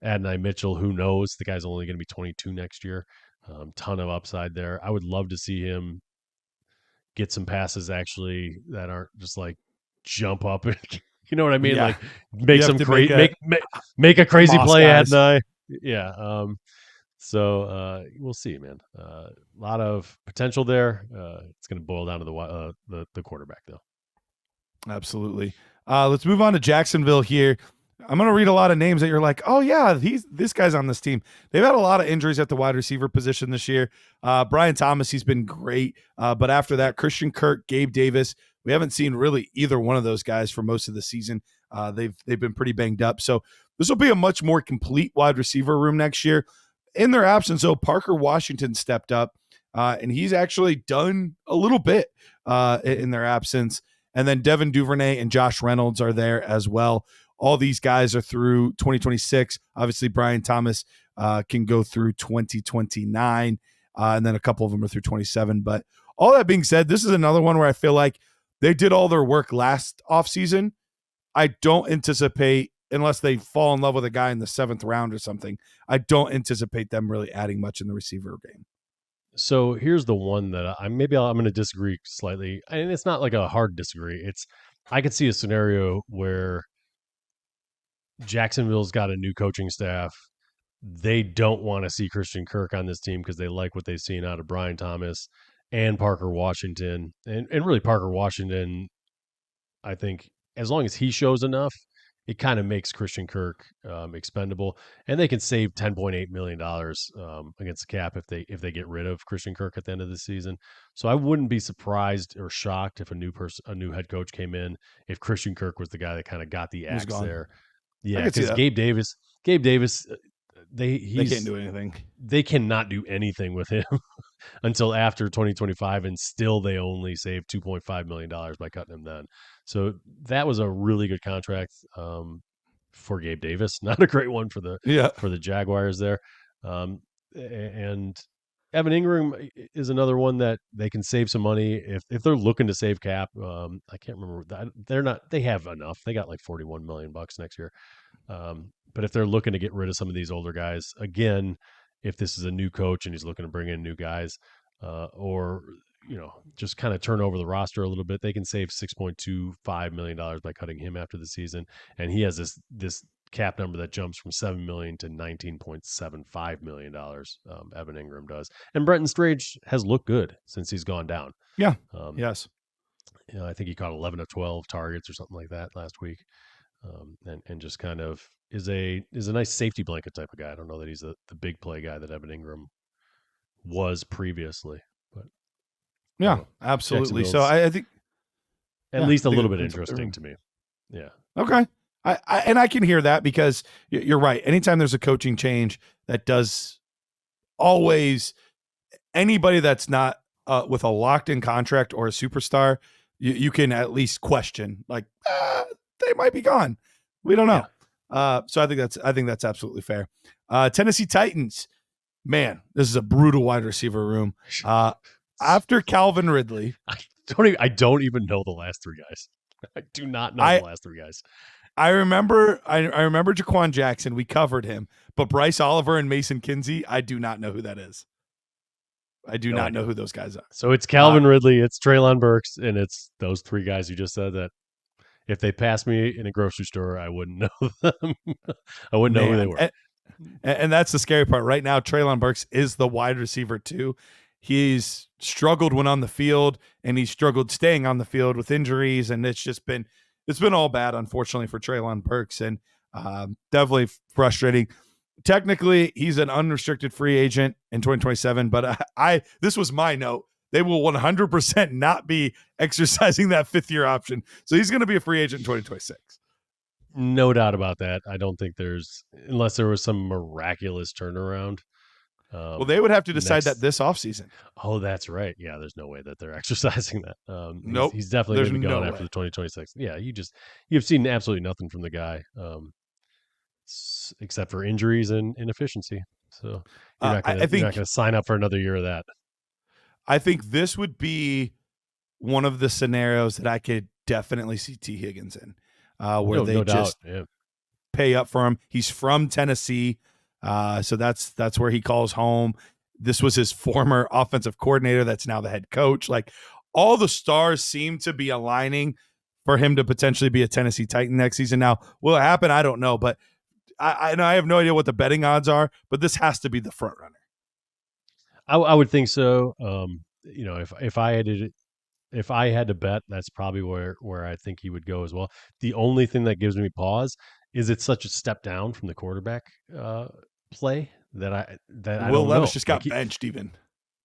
Adonai Mitchell, who knows? The guy's only going to be 22 next year. Ton of upside there. I would love to see him get some passes actually that aren't just like jump up and, you know what I mean? Yeah. Like make some make a crazy Moss play, guys. Adonai. Yeah. So we'll see, man. A lot of potential there. It's going to boil down to the quarterback, though. Absolutely. Let's move on to Jacksonville here. I'm going to read a lot of names that you're like, oh yeah, this guy's on this team. They've had a lot of injuries at the wide receiver position this year. Brian Thomas, he's been great. But after that, Christian Kirk, Gabe Davis, we haven't seen really either one of those guys for most of the season. They've been pretty banged up. So this will be a much more complete wide receiver room next year. In their absence, though, Parker Washington stepped up, and he's actually done a little bit in their absence. And then Devin Duvernay and Josh Reynolds are there as well. All these guys are through 2026. Obviously, Brian Thomas can go through 2029, and then a couple of them are through 27. But all that being said, this is another one where I feel like they did all their work last offseason. I don't anticipate, unless they fall in love with a guy in the 7th round or something, I don't anticipate them really adding much in the receiver game. So here's the one that I'm going to disagree slightly, and it's not like a hard disagree. I could see a scenario where Jacksonville's got a new coaching staff. They don't want to see Christian Kirk on this team because they like what they've seen out of Brian Thomas and Parker Washington, and really Parker Washington. I think as long as he shows enough, it kind of makes Christian Kirk expendable, and they can save $10.8 million against the cap if they get rid of Christian Kirk at the end of the season. So I wouldn't be surprised or shocked if a new head coach came in, if Christian Kirk was the guy that kind of got the axe there. Yeah, because Gabe Davis, they can't do anything. They cannot do anything with him until after 2025, and still they only saved $2.5 million by cutting him then. So that was a really good contract for Gabe Davis. Not a great one for the Jaguars there. And Evan Ingram is another one that they can save some money if they're looking to save cap. I can't remember that. They have enough. They got like $41 million next year. But if they're looking to get rid of some of these older guys, again, if this is a new coach and he's looking to bring in new guys, or just kind of turn over the roster a little bit, they can save $6.25 million by cutting him after the season. And he has this cap number that jumps from $7 million to $19.75 million. Evan Ingram does, and Brenton Strange has looked good since he's gone down. Yeah. Yes. I think he caught 11 of 12 targets or something like that last week. And just kind of is a nice safety blanket type of guy. I don't know that he's the big play guy that Evan Ingram was previously, but yeah, absolutely. So I think at least a little bit interesting to me. Yeah. Okay. I can hear that because you're right. Anytime there's a coaching change, that does always anybody that's not with a locked in contract or a superstar, you can at least question like they might be gone. We don't know. So I think that's absolutely fair. Tennessee Titans, man, this is a brutal wide receiver room. After Calvin Ridley, I don't even know the last three guys. I do not know the last three guys. I remember Jaquan Jackson. We covered him, but Bryce Oliver and Mason Kinsey, I do not know who that is. I do not know who those guys are. So it's Calvin Ridley, it's Treylon Burks, and it's those three guys you just said that if they passed me in a grocery store, I wouldn't know them. I wouldn't know who they were. And that's the scary part. Right now, Treylon Burks is the wide receiver too. He's struggled when on the field, and he's struggled staying on the field with injuries, and it's been all bad, unfortunately, for Treylon Burks, and definitely frustrating. Technically, he's an unrestricted free agent in 2027, but this was my note. They will 100% not be exercising that fifth-year option, so he's going to be a free agent in 2026. No doubt about that. I don't think unless there was some miraculous turnaround. Well, they would have to decide that this offseason. Oh, that's right. Yeah, there's no way that they're exercising that. Nope. He's definitely going to be gone after the 2026. Yeah, you've seen absolutely nothing from the guy, except for injuries and inefficiency. So you're not going to sign up for another year of that. I think this would be one of the scenarios that I could definitely see T. Higgins in, where they just pay up for him. He's from Tennessee. So that's where he calls home. This was his former offensive coordinator. That's now the head coach. Like, all the stars seem to be aligning for him to potentially be a Tennessee Titan next season. Now, will it happen? I don't know, but I have no idea what the betting odds are, but this has to be the front runner. I would think so. If I had to bet, that's probably where I think he would go as well. The only thing that gives me pause is it's such a step down from the quarterback play that I Will don't Levis know. just got benched even.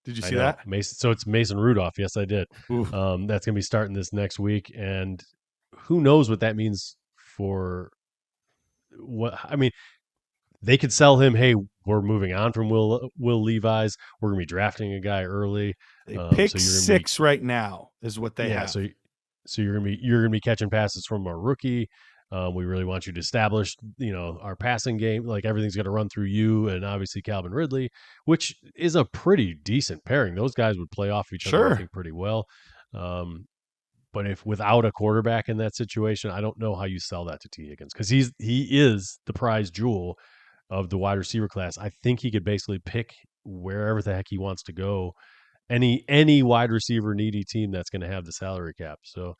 Did you see that? So it's Mason Rudolph. Yes, I did. That's going to be starting this next week, and who knows what that means for what? I mean, they could sell him. Hey, we're moving on from Will Levis. We're going to be drafting a guy early. They pick 6 right now is what they have. So you're going to be catching passes from a rookie. We really want you to establish, our passing game. Like, everything's going to run through you and obviously Calvin Ridley, which is a pretty decent pairing. Those guys would play off each other, I think, pretty well. But if without a quarterback in that situation, I don't know how you sell that to T. Higgins, because he is the prize jewel of the wide receiver class. I think he could basically pick wherever the heck he wants to go. Any wide receiver needy team that's going to have the salary cap. So,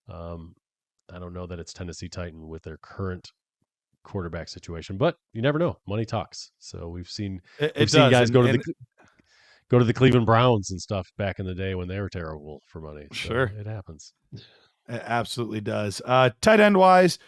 I don't know that it's Tennessee Titan with their current quarterback situation, but you never know. Money talks. So we've seen guys go to the Cleveland Browns and stuff back in the day when they were terrible for money. So it happens. It absolutely does. Tight end wise,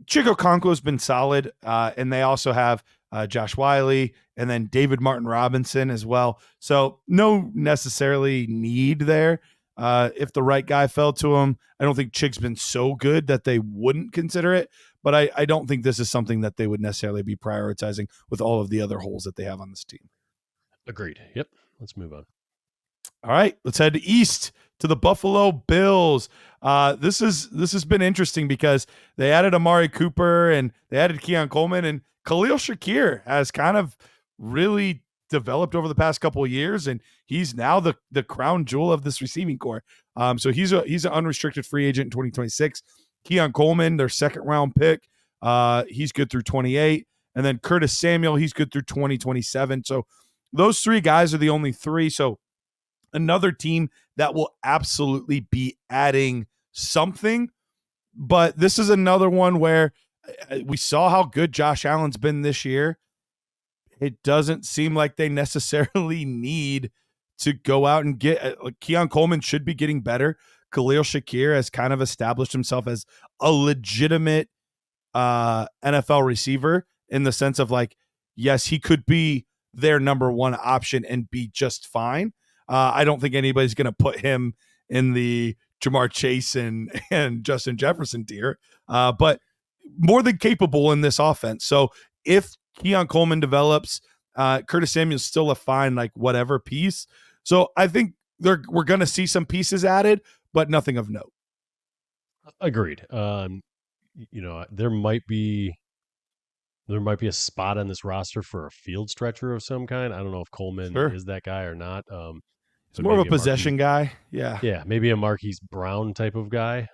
Chico Conco's been solid, and they also have Josh Wiley and then David Martin Robinson as well. So no necessarily need there. If the right guy fell to him, I don't think Chick's been so good that they wouldn't consider it, but I don't think this is something that they would necessarily be prioritizing with all of the other holes that they have on this team. Agreed. Yep. Let's move on. All right, let's head east to the Buffalo Bills. This has been interesting because they added Amari Cooper and they added Keon Coleman, and Khalil Shakir has kind of really developed over the past couple of years, and he's now the crown jewel of this receiving core. So he's an unrestricted free agent in 2026. Keon Coleman, their second round pick, he's good through 28, and then Curtis Samuel, he's good through 2027. So those three guys are the only three. So another team that will absolutely be adding something, but this is another one where we saw how good Josh Allen's been this year. It doesn't seem like they necessarily need to go out and get Keon Coleman should be getting better. Khalil Shakir has kind of established himself as a legitimate NFL receiver in the sense of like, yes, he could be their number one option and be just fine. I don't think anybody's going to put him in the Jamar Chase and Justin Jefferson tier. But more than capable in this offense. So if Keon Coleman develops, Curtis Samuel's still a fine, like whatever piece. So I think we're going to see some pieces added, but nothing of note. Agreed. There might be a spot on this roster for a field stretcher of some kind. I don't know if Coleman is that guy or not. It's more of a possession guy. Yeah. Yeah. Maybe a Marquise Brown type of guy.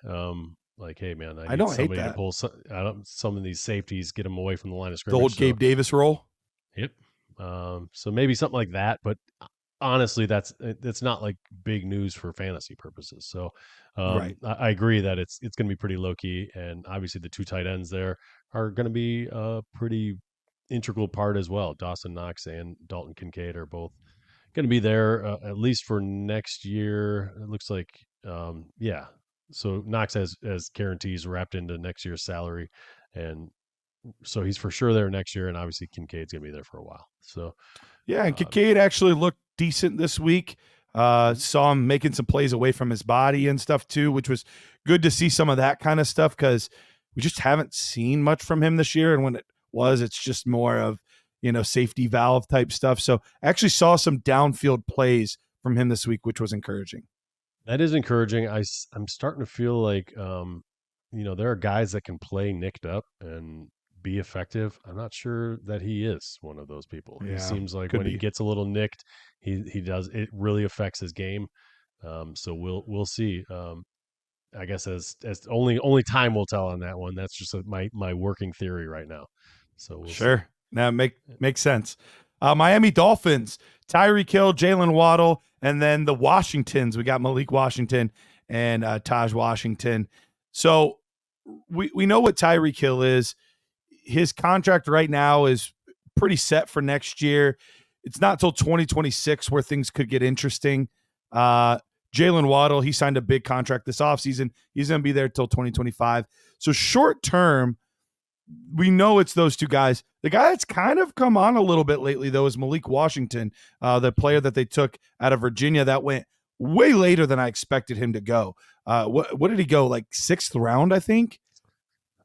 Like, hey man, I need somebody to pull some of these safeties, get them away from the line of scrimmage. The old Gabe Davis role. Yep. So maybe something like that, but honestly, that's not like big news for fantasy purposes. So Right. I agree that it's going to be pretty low key, and obviously the two tight ends there are going to be a pretty integral part as well. Dawson Knox and Dalton Kincaid are both going to be there at least for next year. It looks like, yeah. So Knox has guarantees wrapped into next year's salary, and so he's for sure there next year, and obviously Kincaid's going to be there for a while. So yeah, and Kincaid actually looked decent this week. Saw him making some plays away from his body and stuff too, which was good to see some of that kind of stuff because we just haven't seen much from him this year. And when it was, it's just more of, safety valve type stuff. So I actually saw some downfield plays from him this week, which was encouraging. That is encouraging. I'm starting to feel like, there are guys that can play nicked up and be effective. I'm not sure that he is one of those people. Yeah, he seems like when he gets a little nicked, he does, it really affects his game. So we'll see. I guess as only time will tell on that one. That's just my working theory right now. So we'll sure. See. Now makes sense. Miami Dolphins, Tyreek Hill, Jalen Waddle, and then the Washingtons. We got Malik Washington and Taj Washington. So we know what Tyreek Hill is. His contract right now is pretty set for next year. It's not till 2026 where things could get interesting. Jalen Waddle, he signed a big contract this offseason. He's going to be there till 2025. So short term, we know it's those two guys. The guy that's kind of come on a little bit lately, though, is Malik Washington, the player that they took out of Virginia that went way later than I expected him to go. What did he go, like 6th round, I think?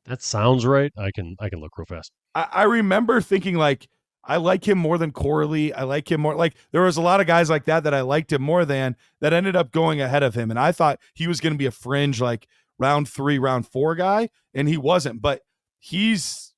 That sounds right. I can look real fast. I remember thinking, like, I like him more than Corley. I like him more. Like, there was a lot of guys like that I liked him more than that ended up going ahead of him. And I thought he was going to be a fringe, like, round 3, round 4 guy, and he wasn't. But he's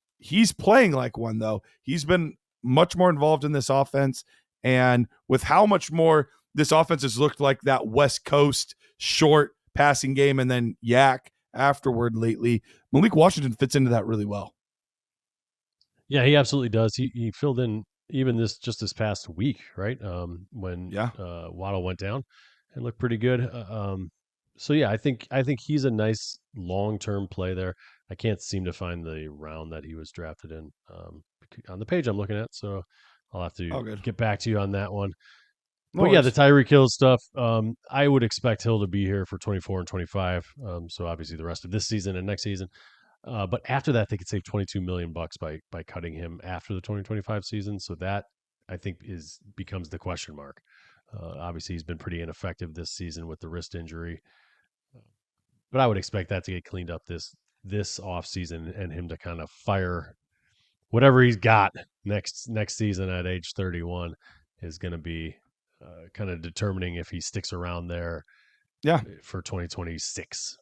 playing like one, though. He's been much more involved in this offense, and with how much more this offense has looked like that West Coast short passing game and then yak afterward lately, Malik Washington fits into that really well. Yeah, he absolutely does. He filled in even this past week, right? When Waddle went down and looked pretty good. So yeah, I think he's a nice long-term play there. I can't seem to find the round that he was drafted in on the page I'm looking at, so I'll have to get back to you on that one. No but worries. yeah, the Tyreek Hill stuff, I would expect Hill to be here for 24 and 25. So obviously the rest of this season and next season. But after that, they could save $22 million by cutting him after the 2025 season. So that I think becomes the question mark. Obviously, he's been pretty ineffective this season with the wrist injury, but I would expect that to get cleaned up this off season and him to kind of fire whatever he's got next season at age 31 is going to be kind of determining if he sticks around there. Yeah, for 2026.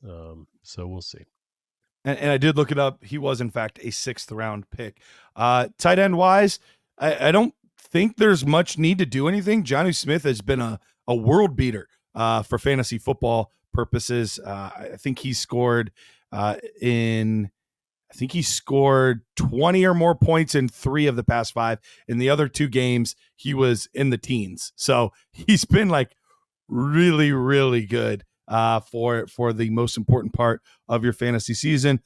So we'll see. And I did look it up. He was, in fact, a 6th round pick. Tight end wise, I don't think there's much need to do anything. Jonnu Smith has been a world beater for fantasy football purposes. I think he scored 20 or more points in 3 of the past 5. In the other 2 games, he was in the teens. So he's been like really, really good for the most important part of your fantasy season.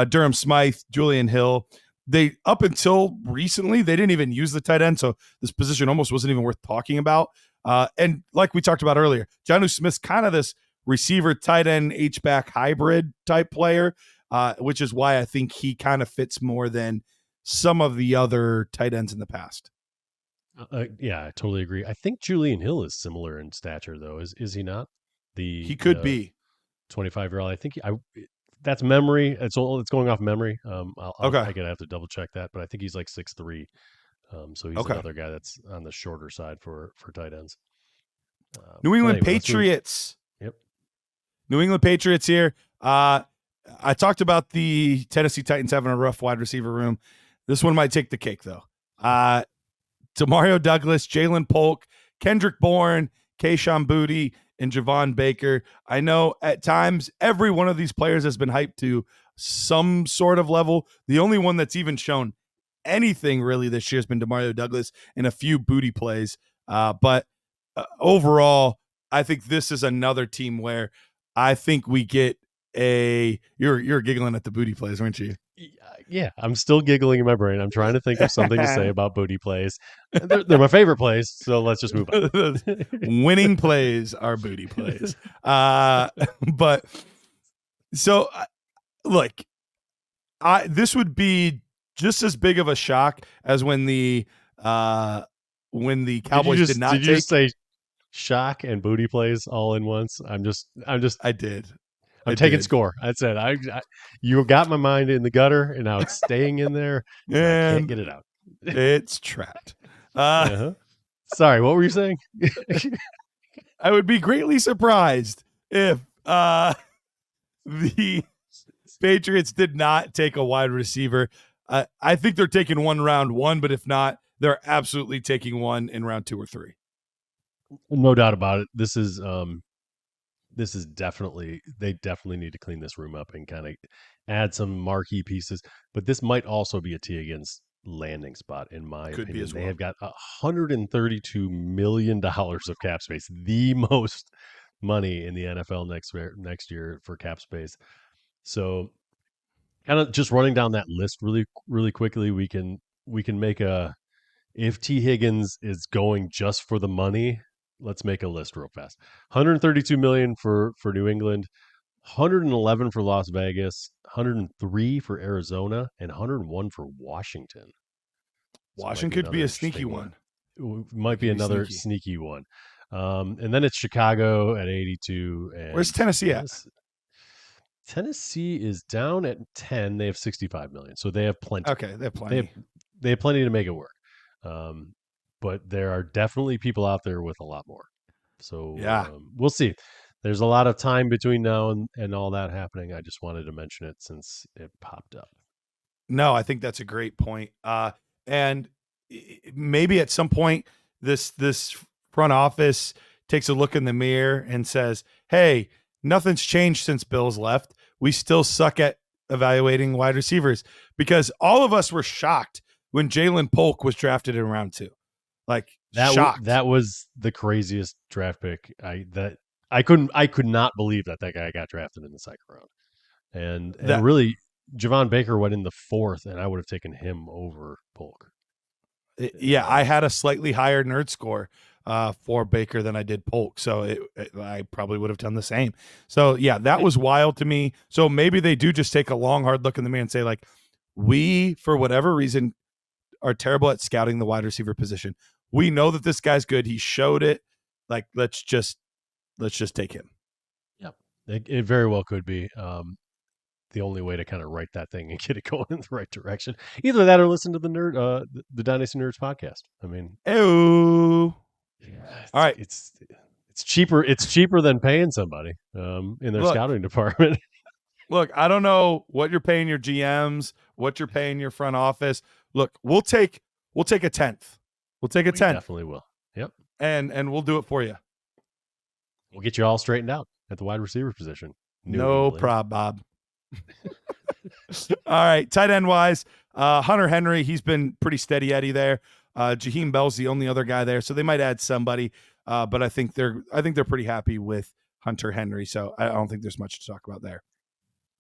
Durham Smythe, Julian Hill, they up until recently, they didn't even use the tight end. So this position almost wasn't even worth talking about. And like we talked about earlier, Jonnu Smith's kind of this receiver, tight end, H-back hybrid type player, which is why I think he kind of fits more than some of the other tight ends in the past. Yeah, I totally agree. I think Julian Hill is similar in stature, though. Is he not? He could be 25-year-old. I think that's memory. It's going off memory. Okay. I gotta have to double check that, but I think he's like 6'3". So he's Okay. another guy that's on the shorter side for tight ends. New England anyway, Patriots. Yep. New England Patriots here. I talked about the Tennessee Titans having a rough wide receiver room. This one might take the cake, though. Demario Douglas, Jalen Polk, Kendrick Bourne, Kayshon Boutte, and Javon Baker. I know at times every one of these players has been hyped to some sort of level. The only one that's even shown anything really this year has been Demario Douglas in a few Boutte plays. But overall, I think this is another team where I think we get you're giggling at the Boutte plays, weren't you? Yeah, I'm still giggling in my brain. I'm trying to think of something to say about Boutte plays. They're my favorite plays, so let's just move on. Winning plays are Boutte plays. But so look, this would be just as big of a shock as when the Cowboys did not. Did you just say shock and Boutte plays all in once? I did. I'm taking score. That's it. You got my mind in the gutter, and now it's staying in there, and I can't get it out. It's trapped. Sorry, what were you saying? I would be greatly surprised if the Patriots did not take a wide receiver. I think they're taking one round one, but if not, they're absolutely taking one in round 2 or 3. No doubt about it. This is definitely, they definitely need to clean this room up and kind of add some marquee pieces. But this might also be a T. Higgins landing spot, in my opinion. Be as well. They have got $132 million of cap space, the most money in the NFL next year for cap space. So, kind of just running down that list really, really quickly, we can make if T. Higgins is going just for the money. Let's make a list real fast. 132 million for New England, 111 for Las Vegas, 103 for Arizona, and 101 for Washington. Washington could be a sneaky one. Might be another sneaky one. And then it's Chicago at 82. And where's Tennessee at? Tennessee is down at 10. They have 65 million. So they have plenty. Okay, they have plenty. They have plenty to make it work. But there are definitely people out there with a lot more. So yeah, we'll see. There's a lot of time between now and all that happening. I just wanted to mention it since it popped up. No, I think that's a great point. And maybe at some point this front office takes a look in the mirror and says, hey, nothing's changed since Bill's left. We still suck at evaluating wide receivers, because all of us were shocked when Jalen Polk was drafted in round 2. Like that was the craziest draft pick. I could not believe that guy got drafted in the second round. And really, Javon Baker went in the 4th, and I would have taken him over Polk. Yeah, I had a slightly higher nerd score for Baker than I did Polk, so I probably would have done the same. So yeah, that was wild to me. So maybe they do just take a long, hard look in the mirror and say, like, we, for whatever reason, are terrible at scouting the wide receiver position. We know that this guy's good. He showed it. Like, let's just take him. Yep. It very well could be the only way to kind of write that thing and get it going in the right direction. Either that or listen to the Dynasty Nerds podcast. I mean, all right. It's cheaper. It's cheaper than paying somebody in their scouting department. Look, I don't know what you're paying your GMs, what you're paying your front office. Look, we'll take a 10th. We'll take a 10th. Definitely will. Yep. And we'll do it for you. We'll get you all straightened out at the wide receiver position. No problem, Bob. All right, tight end wise, Hunter Henry, he's been pretty steady Eddie there. Jaheim Bell's the only other guy there, so they might add somebody. But I think they're pretty happy with Hunter Henry, so I don't think there's much to talk about there.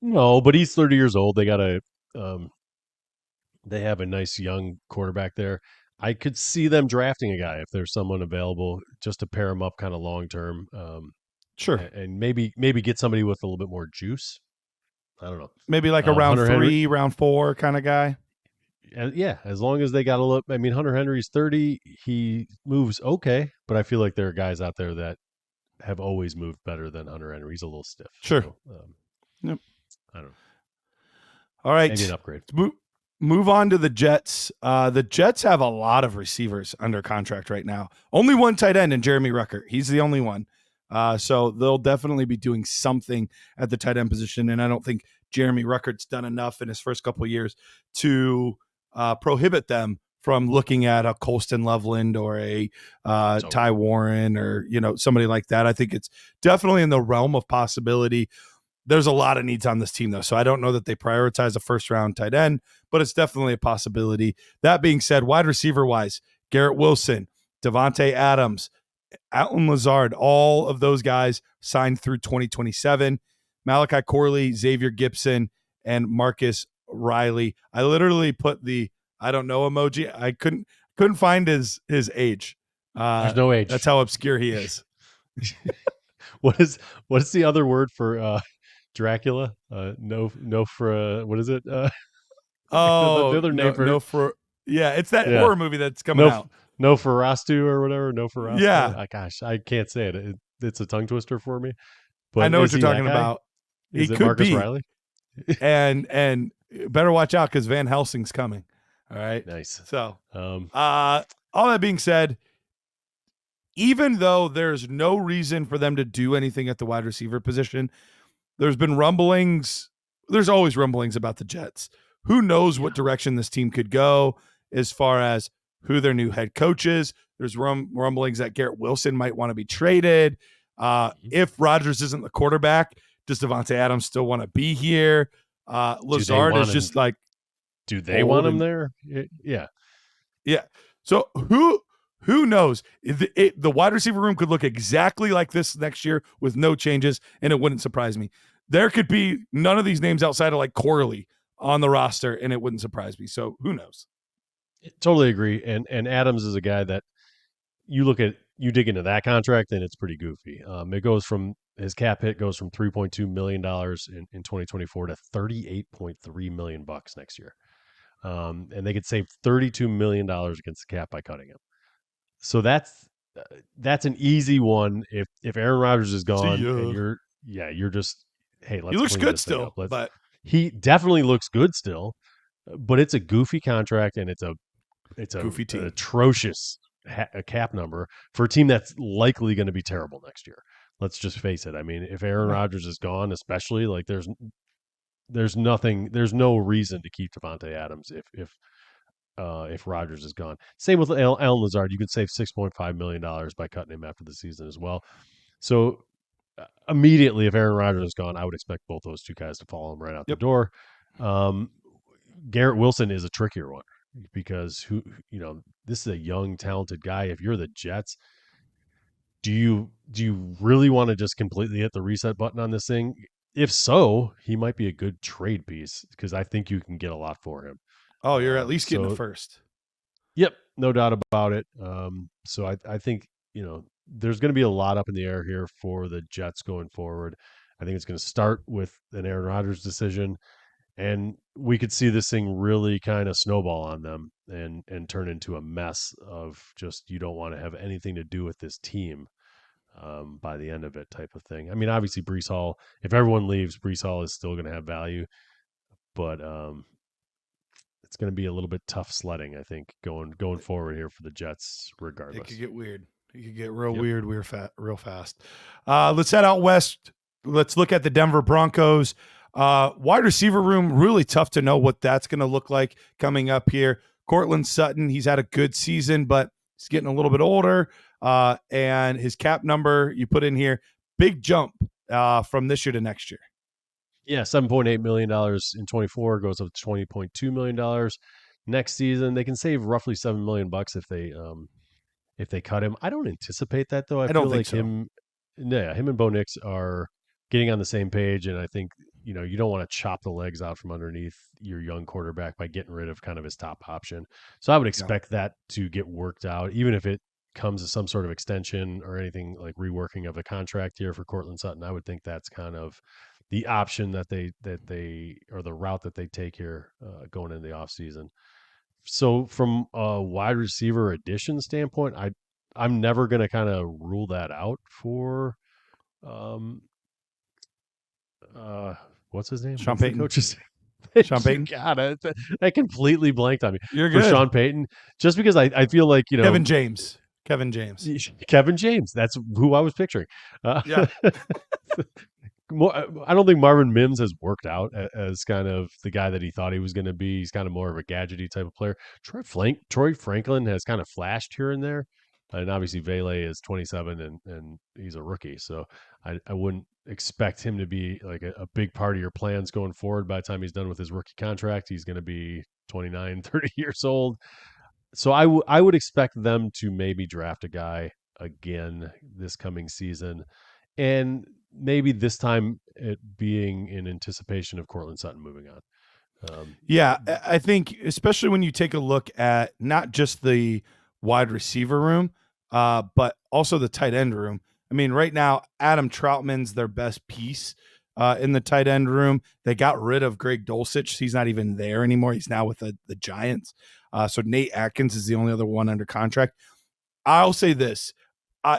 No, but he's 30 years old. They have a nice young quarterback there. I could see them drafting a guy if there's someone available just to pair him up kind of long term. Sure, and maybe get somebody with a little bit more juice. I don't know. Maybe like a round Hunter 3, Henry, round 4 kind of guy. Yeah, as long as they got a look. I mean, Hunter Henry's 30. He moves okay, but I feel like there are guys out there that have always moved better than Hunter Henry. He's a little stiff. Sure. So, yep. I don't know. All right. Maybe an upgrade. Move on to the Jets. The Jets have a lot of receivers under contract right now. Only one tight end in Jeremy Ruckert. He's the only one. So they'll definitely be doing something at the tight end position. And I don't think Jeremy Ruckert's done enough in his first couple of years to prohibit them from looking at a Colston Loveland or a Ty Warren or, somebody like that. I think it's definitely in the realm of possibility. There's a lot of needs on this team, though, so I don't know that they prioritize a first-round tight end, but it's definitely a possibility. That being said, wide receiver-wise, Garrett Wilson, Devontae Adams, Alton Lazard, all of those guys signed through 2027. Malachi Corley, Xavier Gibson, and Marcus Riley. I literally put the I don't know emoji. I couldn't find his age. There's no age. That's how obscure he is. What is the other word for Dracula? No for what is it? The other name for it's that horror movie that's coming out. No Farastu or whatever. No Farastu. Yeah. Gosh, I can't say it. It's a tongue twister for me. But I know what you're talking about. Is he it could Marcus be. Riley? and better watch out because Van Helsing's coming. All right. Nice. So, all that being said, even though there's no reason for them to do anything at the wide receiver position, there's been rumblings. There's always rumblings about the Jets. Who knows what direction this team could go as far as who their new head coach is. There's rumblings that Garrett Wilson might want to be traded. If Rodgers isn't the quarterback, does Devontae Adams still want to be here? Lazard is just like, do they want him there? Yeah. Yeah. So who knows? The wide receiver room could look exactly like this next year with no changes, and it wouldn't surprise me. There could be none of these names outside of like Corley on the roster, and it wouldn't surprise me. So who knows? Totally agree. And Adams is a guy that you dig into that contract, and it's pretty goofy. It goes from his cap hit goes from $3.2 million in 2024 to $38.3 million next year. And they could save $32 million against the cap by cutting him. So that's an easy one. If Aaron Rodgers is gone and you're just, hey, let's. He looks good still, but he definitely looks good still. But it's a goofy contract, and it's a goofy team. An atrocious cap number for a team that's likely going to be terrible next year. Let's just face it. I mean, if Aaron Rodgers is gone, especially, like there's no reason to keep Devontae Adams if Rodgers is gone. Same with Alton Lazard. You could save $6.5 million by cutting him after the season as well. So immediately, if Aaron Rodgers is gone, I would expect both those two guys to follow him right out the door. Garrett Wilson is a trickier one because this is a young, talented guy. If you're the Jets, do you really want to just completely hit the reset button on this thing? If so, he might be a good trade piece because I think you can get a lot for him. Oh, you're at least getting a first. Yep, no doubt about it. So I think, there's going to be a lot up in the air here for the Jets going forward. I think it's going to start with an Aaron Rodgers decision, and we could see this thing really kind of snowball on them and turn into a mess of just you don't want to have anything to do with this team by the end of it type of thing. I mean, obviously Breece Hall, if everyone leaves, Breece Hall is still going to have value, but it's going to be a little bit tough sledding, I think, going forward here for the Jets regardless. It could get weird. It could get real weird real fast. Let's head out west. Let's look at the Denver Broncos. Wide receiver room, really tough to know what that's going to look like coming up here. Cortland Sutton, he's had a good season, but he's getting a little bit older. And his cap number you put in here, big jump from this year to next year. Yeah, $7.8 million in 24 goes up to $20.2 million next season. They can save roughly $7 million if they cut him. I don't anticipate that though. I don't feel think like so. him and Bo Nix are getting on the same page, and I think you don't want to chop the legs out from underneath your young quarterback by getting rid of kind of his top option. So I would expect that to get worked out, even if it comes to some sort of extension or anything like reworking of the contract here for Cortland Sutton. I would think that's kind of the option that they or the route that they take here going into the offseason. So from a wide receiver addition standpoint, I'm never going to kind of rule that out for What's his name? Sean What's Payton. the coach's name? Sean Payton. God, that completely blanked on me. You're For good. Sean Payton, just because I feel like, Kevin James. Kevin James. That's who I was picturing. Yeah. I don't think Marvin Mims has worked out as kind of the guy that he thought he was going to be. He's kind of more of a gadgety type of player. Troy Franklin has kind of flashed here and there. And obviously Vele is 27 and he's a rookie. So I wouldn't expect him to be like a big part of your plans going forward. By the time he's done with his rookie contract, he's going to be 29, 30 years old. So I would expect them to maybe draft a guy again this coming season. And maybe this time it being in anticipation of Cortland Sutton moving on. Yeah, I think especially when you take a look at not just the wide receiver room, but also the tight end room. I mean, right now, Adam Troutman's their best piece in the tight end room. They got rid of Greg Dulcich. He's not even there anymore. He's now with the Giants. So Nate Atkins is the only other one under contract. I'll say this.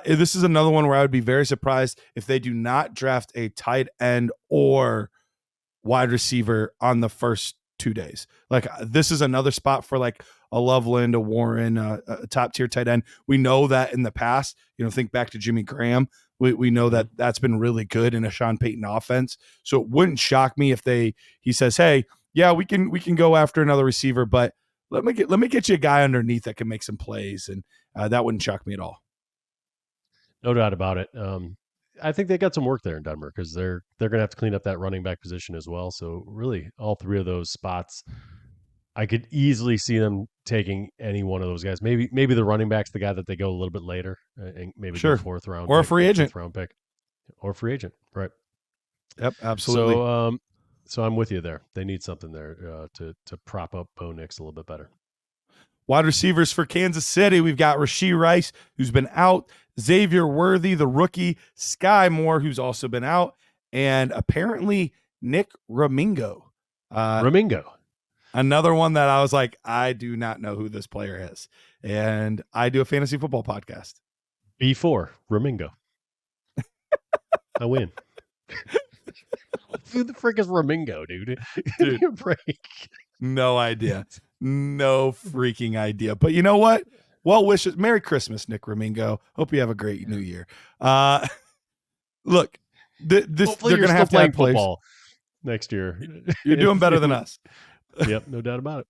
This is another one where I would be very surprised if they do not draft a tight end or wide receiver on the first 2 days. Like this is another spot for like a Loveland, a Warren, a top tier tight end. We know that in the past, think back to Jimmy Graham. We know that that's been really good in a Sean Payton offense. So it wouldn't shock me if he says, hey, yeah, we can go after another receiver, but let me get you a guy underneath that can make some plays. And that wouldn't shock me at all. No doubt about it. I think they got some work there in Denver because they're going to have to clean up that running back position as well. So really, all three of those spots, I could easily see them taking any one of those guys. Maybe the running back's the guy that they go a little bit later, and maybe the fourth round or pick, a free agent, or free agent, right? Yep, absolutely. So I'm with you there. They need something there to prop up Bo Nix a little bit better. Wide receivers for Kansas City, we've got Rashee Rice, who's been out, Xavier Worthy, the rookie, Sky Moore, who's also been out, and apparently Nick Ramingo. Another one that I was like, I do not know who this player is. And I do a fantasy football podcast. B4, Ramingo. I win. Who the frick is Ramingo, dude? Dude, break. No idea. No freaking idea. But you know what? Well wishes. Merry Christmas, Nick Ramingo. Hope you have a great new year. Look, they're going to have to have football next year. You're doing better than us. Yep, no doubt about it.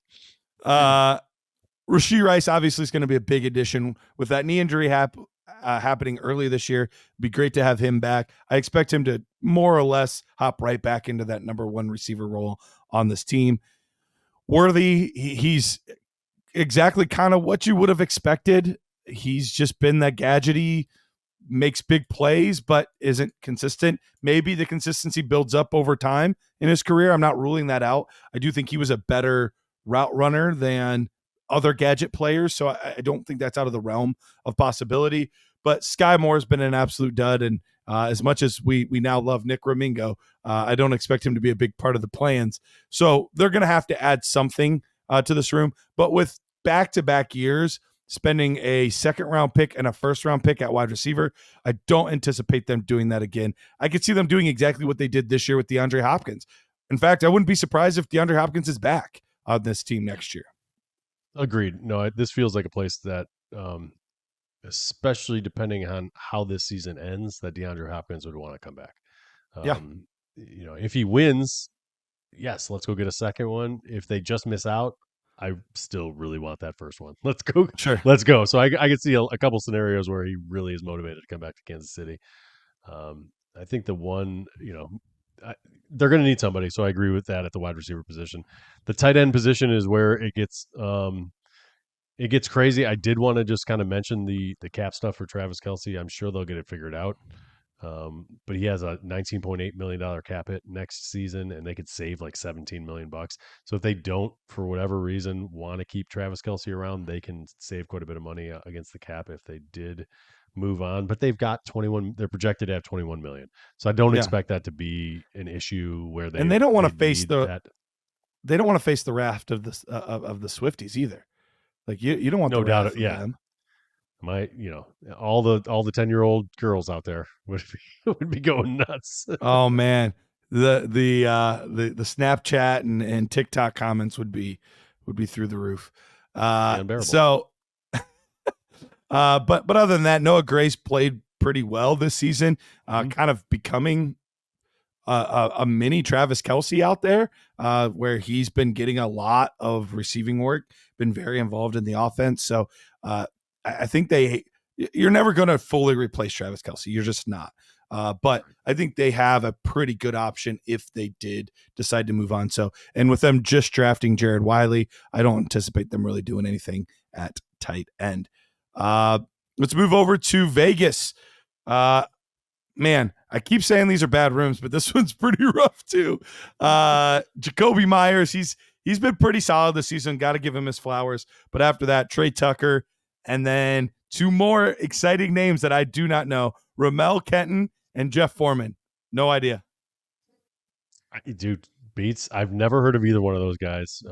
Rashee Rice obviously is going to be a big addition with that knee injury happening early this year. It'd be great to have him back. I expect him to more or less hop right back into that number one receiver role on this team. Worthy, he's exactly kind of what you would have expected. He's just been that gadgety, makes big plays, but isn't consistent. Maybe the consistency builds up over time in his career. I'm not ruling that out. I do think he was a better route runner than other gadget players, so I don't think that's out of the realm of possibility. But Sky Moore has been an absolute dud, and as much as we now love Nick Ramingo, I don't expect him to be a big part of the plans. So they're going to have to add something to this room. But with back-to-back years, spending a second-round pick and a first-round pick at wide receiver, I don't anticipate them doing that again. I could see them doing exactly what they did this year with DeAndre Hopkins. In fact, I wouldn't be surprised if DeAndre Hopkins is back on this team next year. Agreed. No, this feels like a place that, especially depending on how this season ends, that DeAndre Hopkins would want to come back. If he wins, yes, let's go get a second one. If they just miss out, I still really want that first one. Let's go. Sure. Let's go. So I could see a couple scenarios where he really is motivated to come back to Kansas City. I think the one, they're going to need somebody. So I agree with that at the wide receiver position. The tight end position is where it gets crazy. I did want to just kind of mention the cap stuff for Travis Kelce. I'm sure they'll get it figured out. But he has a $19.8 million cap hit next season, and they could save like $17 million. So if they don't, for whatever reason, want to keep Travis Kelce around, they can save quite a bit of money against the cap if they did move on. But they've got 21. They're projected to have 21 million. So I don't expect that to be an issue where they don't want to face they don't want to face the raft of the Swifties either. Like you don't want no the doubt. Raft Yeah. them. All the 10-year-old girls out there would be going nuts. Oh man, the Snapchat and TikTok comments would be through the roof. Unbearable. So, but other than that, Noah Grace played pretty well this season, kind of becoming a mini Travis Kelce out there, where he's been getting a lot of receiving work, been very involved in the offense. So I think you're never going to fully replace Travis Kelce. You're just not. But I think they have a pretty good option if they did decide to move on. So, and with them just drafting Jared Wiley, I don't anticipate them really doing anything at tight end. Let's move over to Vegas. Man, I keep saying these are bad rooms, but this one's pretty rough too. Jacoby Myers, he's been pretty solid this season. Got to give him his flowers. But after that, Trey Tucker, and then two more exciting names that I do not know: Ramel Kenton and Jeff Foreman. No idea. Dude, beats. I've never heard of either one of those guys.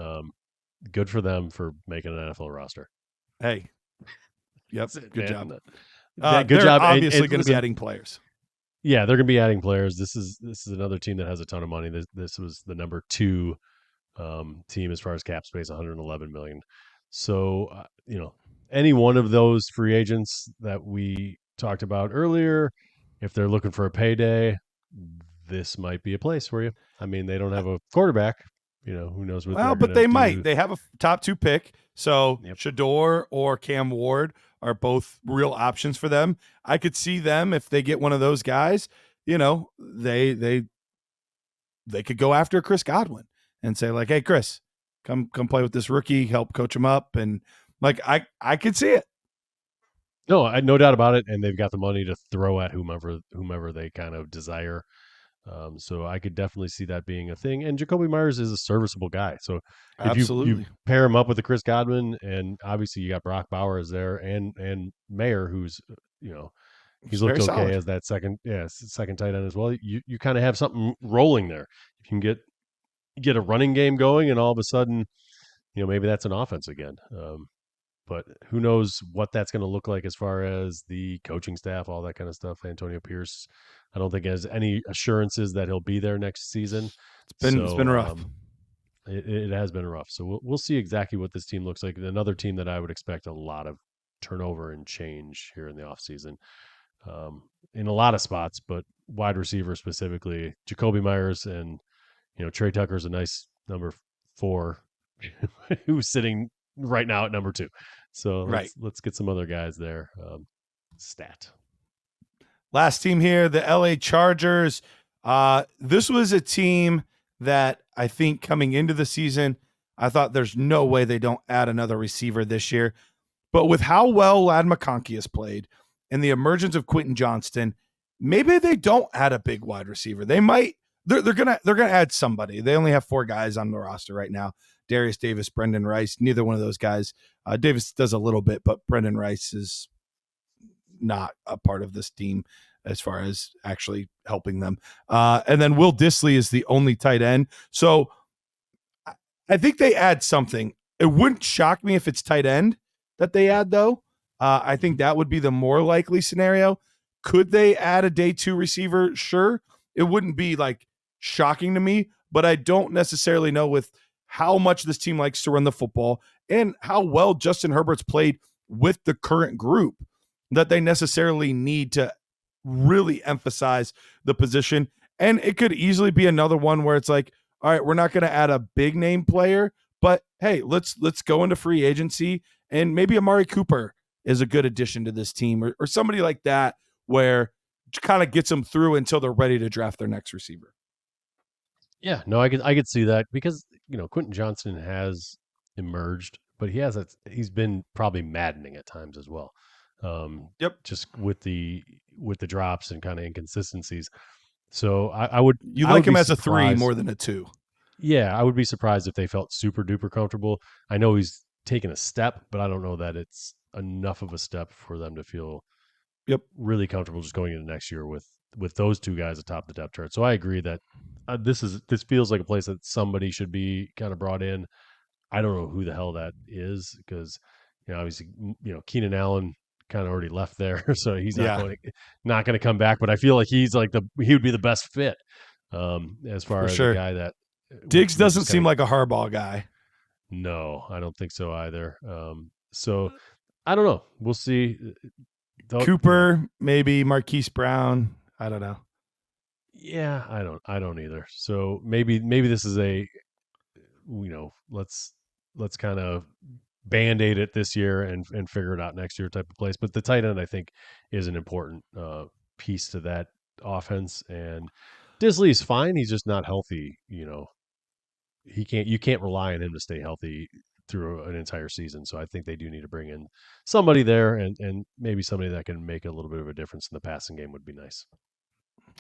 Good for them for making an NFL roster. Hey, yep, good job. Good they're job. Obviously going to be adding players. Yeah, they're going to be adding players. This is another team that has a ton of money. This was the number 2 team as far as cap space, 111 million. So any one of those free agents that we talked about earlier, if they're looking for a payday, this might be a place for you. I mean, they don't have a quarterback. Who knows what? Well, but they do. might. They have a top 2 pick. So Yep. Shador or Cam Ward are both real options for them. I could see them if they get one of those guys. They could go after Chris Godwin and say like, "Hey, Chris, come play with this rookie. Help coach him up." And like, I could see it. No doubt about it. And they've got the money to throw at whomever they kind of desire. So I could definitely see that being a thing. And Jacoby Myers is a serviceable guy. So if you pair him up with the Chris Godwin, and obviously you got Brock Bowers there and Mayer, who's he's looked okay solid as that second tight end as well. You kind of have something rolling there. If you can get a running game going, and all of a sudden, maybe that's an offense again. But who knows what that's going to look like as far as the coaching staff, all that kind of stuff. Antonio Pierce, I don't think has any assurances that he'll be there next season. It's been rough. It has been rough. So we'll see exactly what this team looks like. Another team that I would expect a lot of turnover and change here in the offseason. In a lot of spots, but wide receiver specifically, Jacoby Myers and Trey Tucker's a nice number 4 who's sitting right now at number 2. So let's get some other guys there. Stat. Last team here, the LA Chargers. This was a team that I think coming into the season, I thought there's no way they don't add another receiver this year. But with how well Ladd McConkey has played and the emergence of Quentin Johnston, maybe they don't add a big wide receiver. They might. They're gonna add somebody. They only have 4 guys on the roster right now: Darius Davis, Brendan Rice. Neither one of those guys. Davis does a little bit, but Brendan Rice is not a part of this team as far as actually helping them. And then Will Dissly is the only tight end. So I think they add something. It wouldn't shock me if it's tight end that they add, though. I think that would be the more likely scenario. Could they add a day 2 receiver? Sure. It wouldn't be like shocking to me, but I don't necessarily know with how much this team likes to run the football and how well Justin Herbert's played with the current group that they necessarily need to really emphasize the position. And it could easily be another one where it's like, all right, we're not going to add a big name player, but hey, let's go into free agency, and maybe Amari Cooper is a good addition to this team, or somebody like that, where kind of gets them through until they're ready to draft their next receiver. Yeah, no, I could see that because Quentin Johnston has emerged, but he's been probably maddening at times as well. Yep. Just with the drops and kind of inconsistencies. So I would like him as a 3 more than a 2. Yeah, I would be surprised if they felt super duper comfortable. I know he's taken a step, but I don't know that it's enough of a step for them to feel really comfortable just going into next year with those 2 guys atop the depth chart. So I agree that this feels like a place that somebody should be kind of brought in. I don't know who the hell that is because obviously Keenan Allen kind of already left there, so he's not going to come back. But I feel like he would be the best fit. As far For as sure. a guy that Diggs we're doesn't just seem kinda, like a Harbaugh guy. no, I don't think so either. So I don't know. We'll see. Don't, Cooper, maybe Marquise Brown. I don't know. yeah, I don't either. So maybe this is a, let's kind of band-aid it this year and figure it out next year type of place. But the tight end, I think, is an important piece to that offense. And Disley's fine. He's just not healthy. You can't rely on him to stay healthy through an entire season. So I think they do need to bring in somebody there, and maybe somebody that can make a little bit of a difference in the passing game would be nice.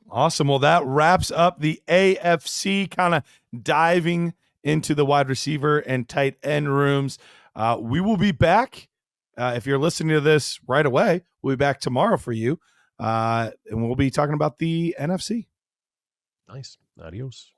Awesome. Well, that wraps up the AFC, kind of diving into the wide receiver and tight end rooms. We will be back. If you're listening to this right away, we'll be back tomorrow for you. And we'll be talking about the NFC. Nice. Adios.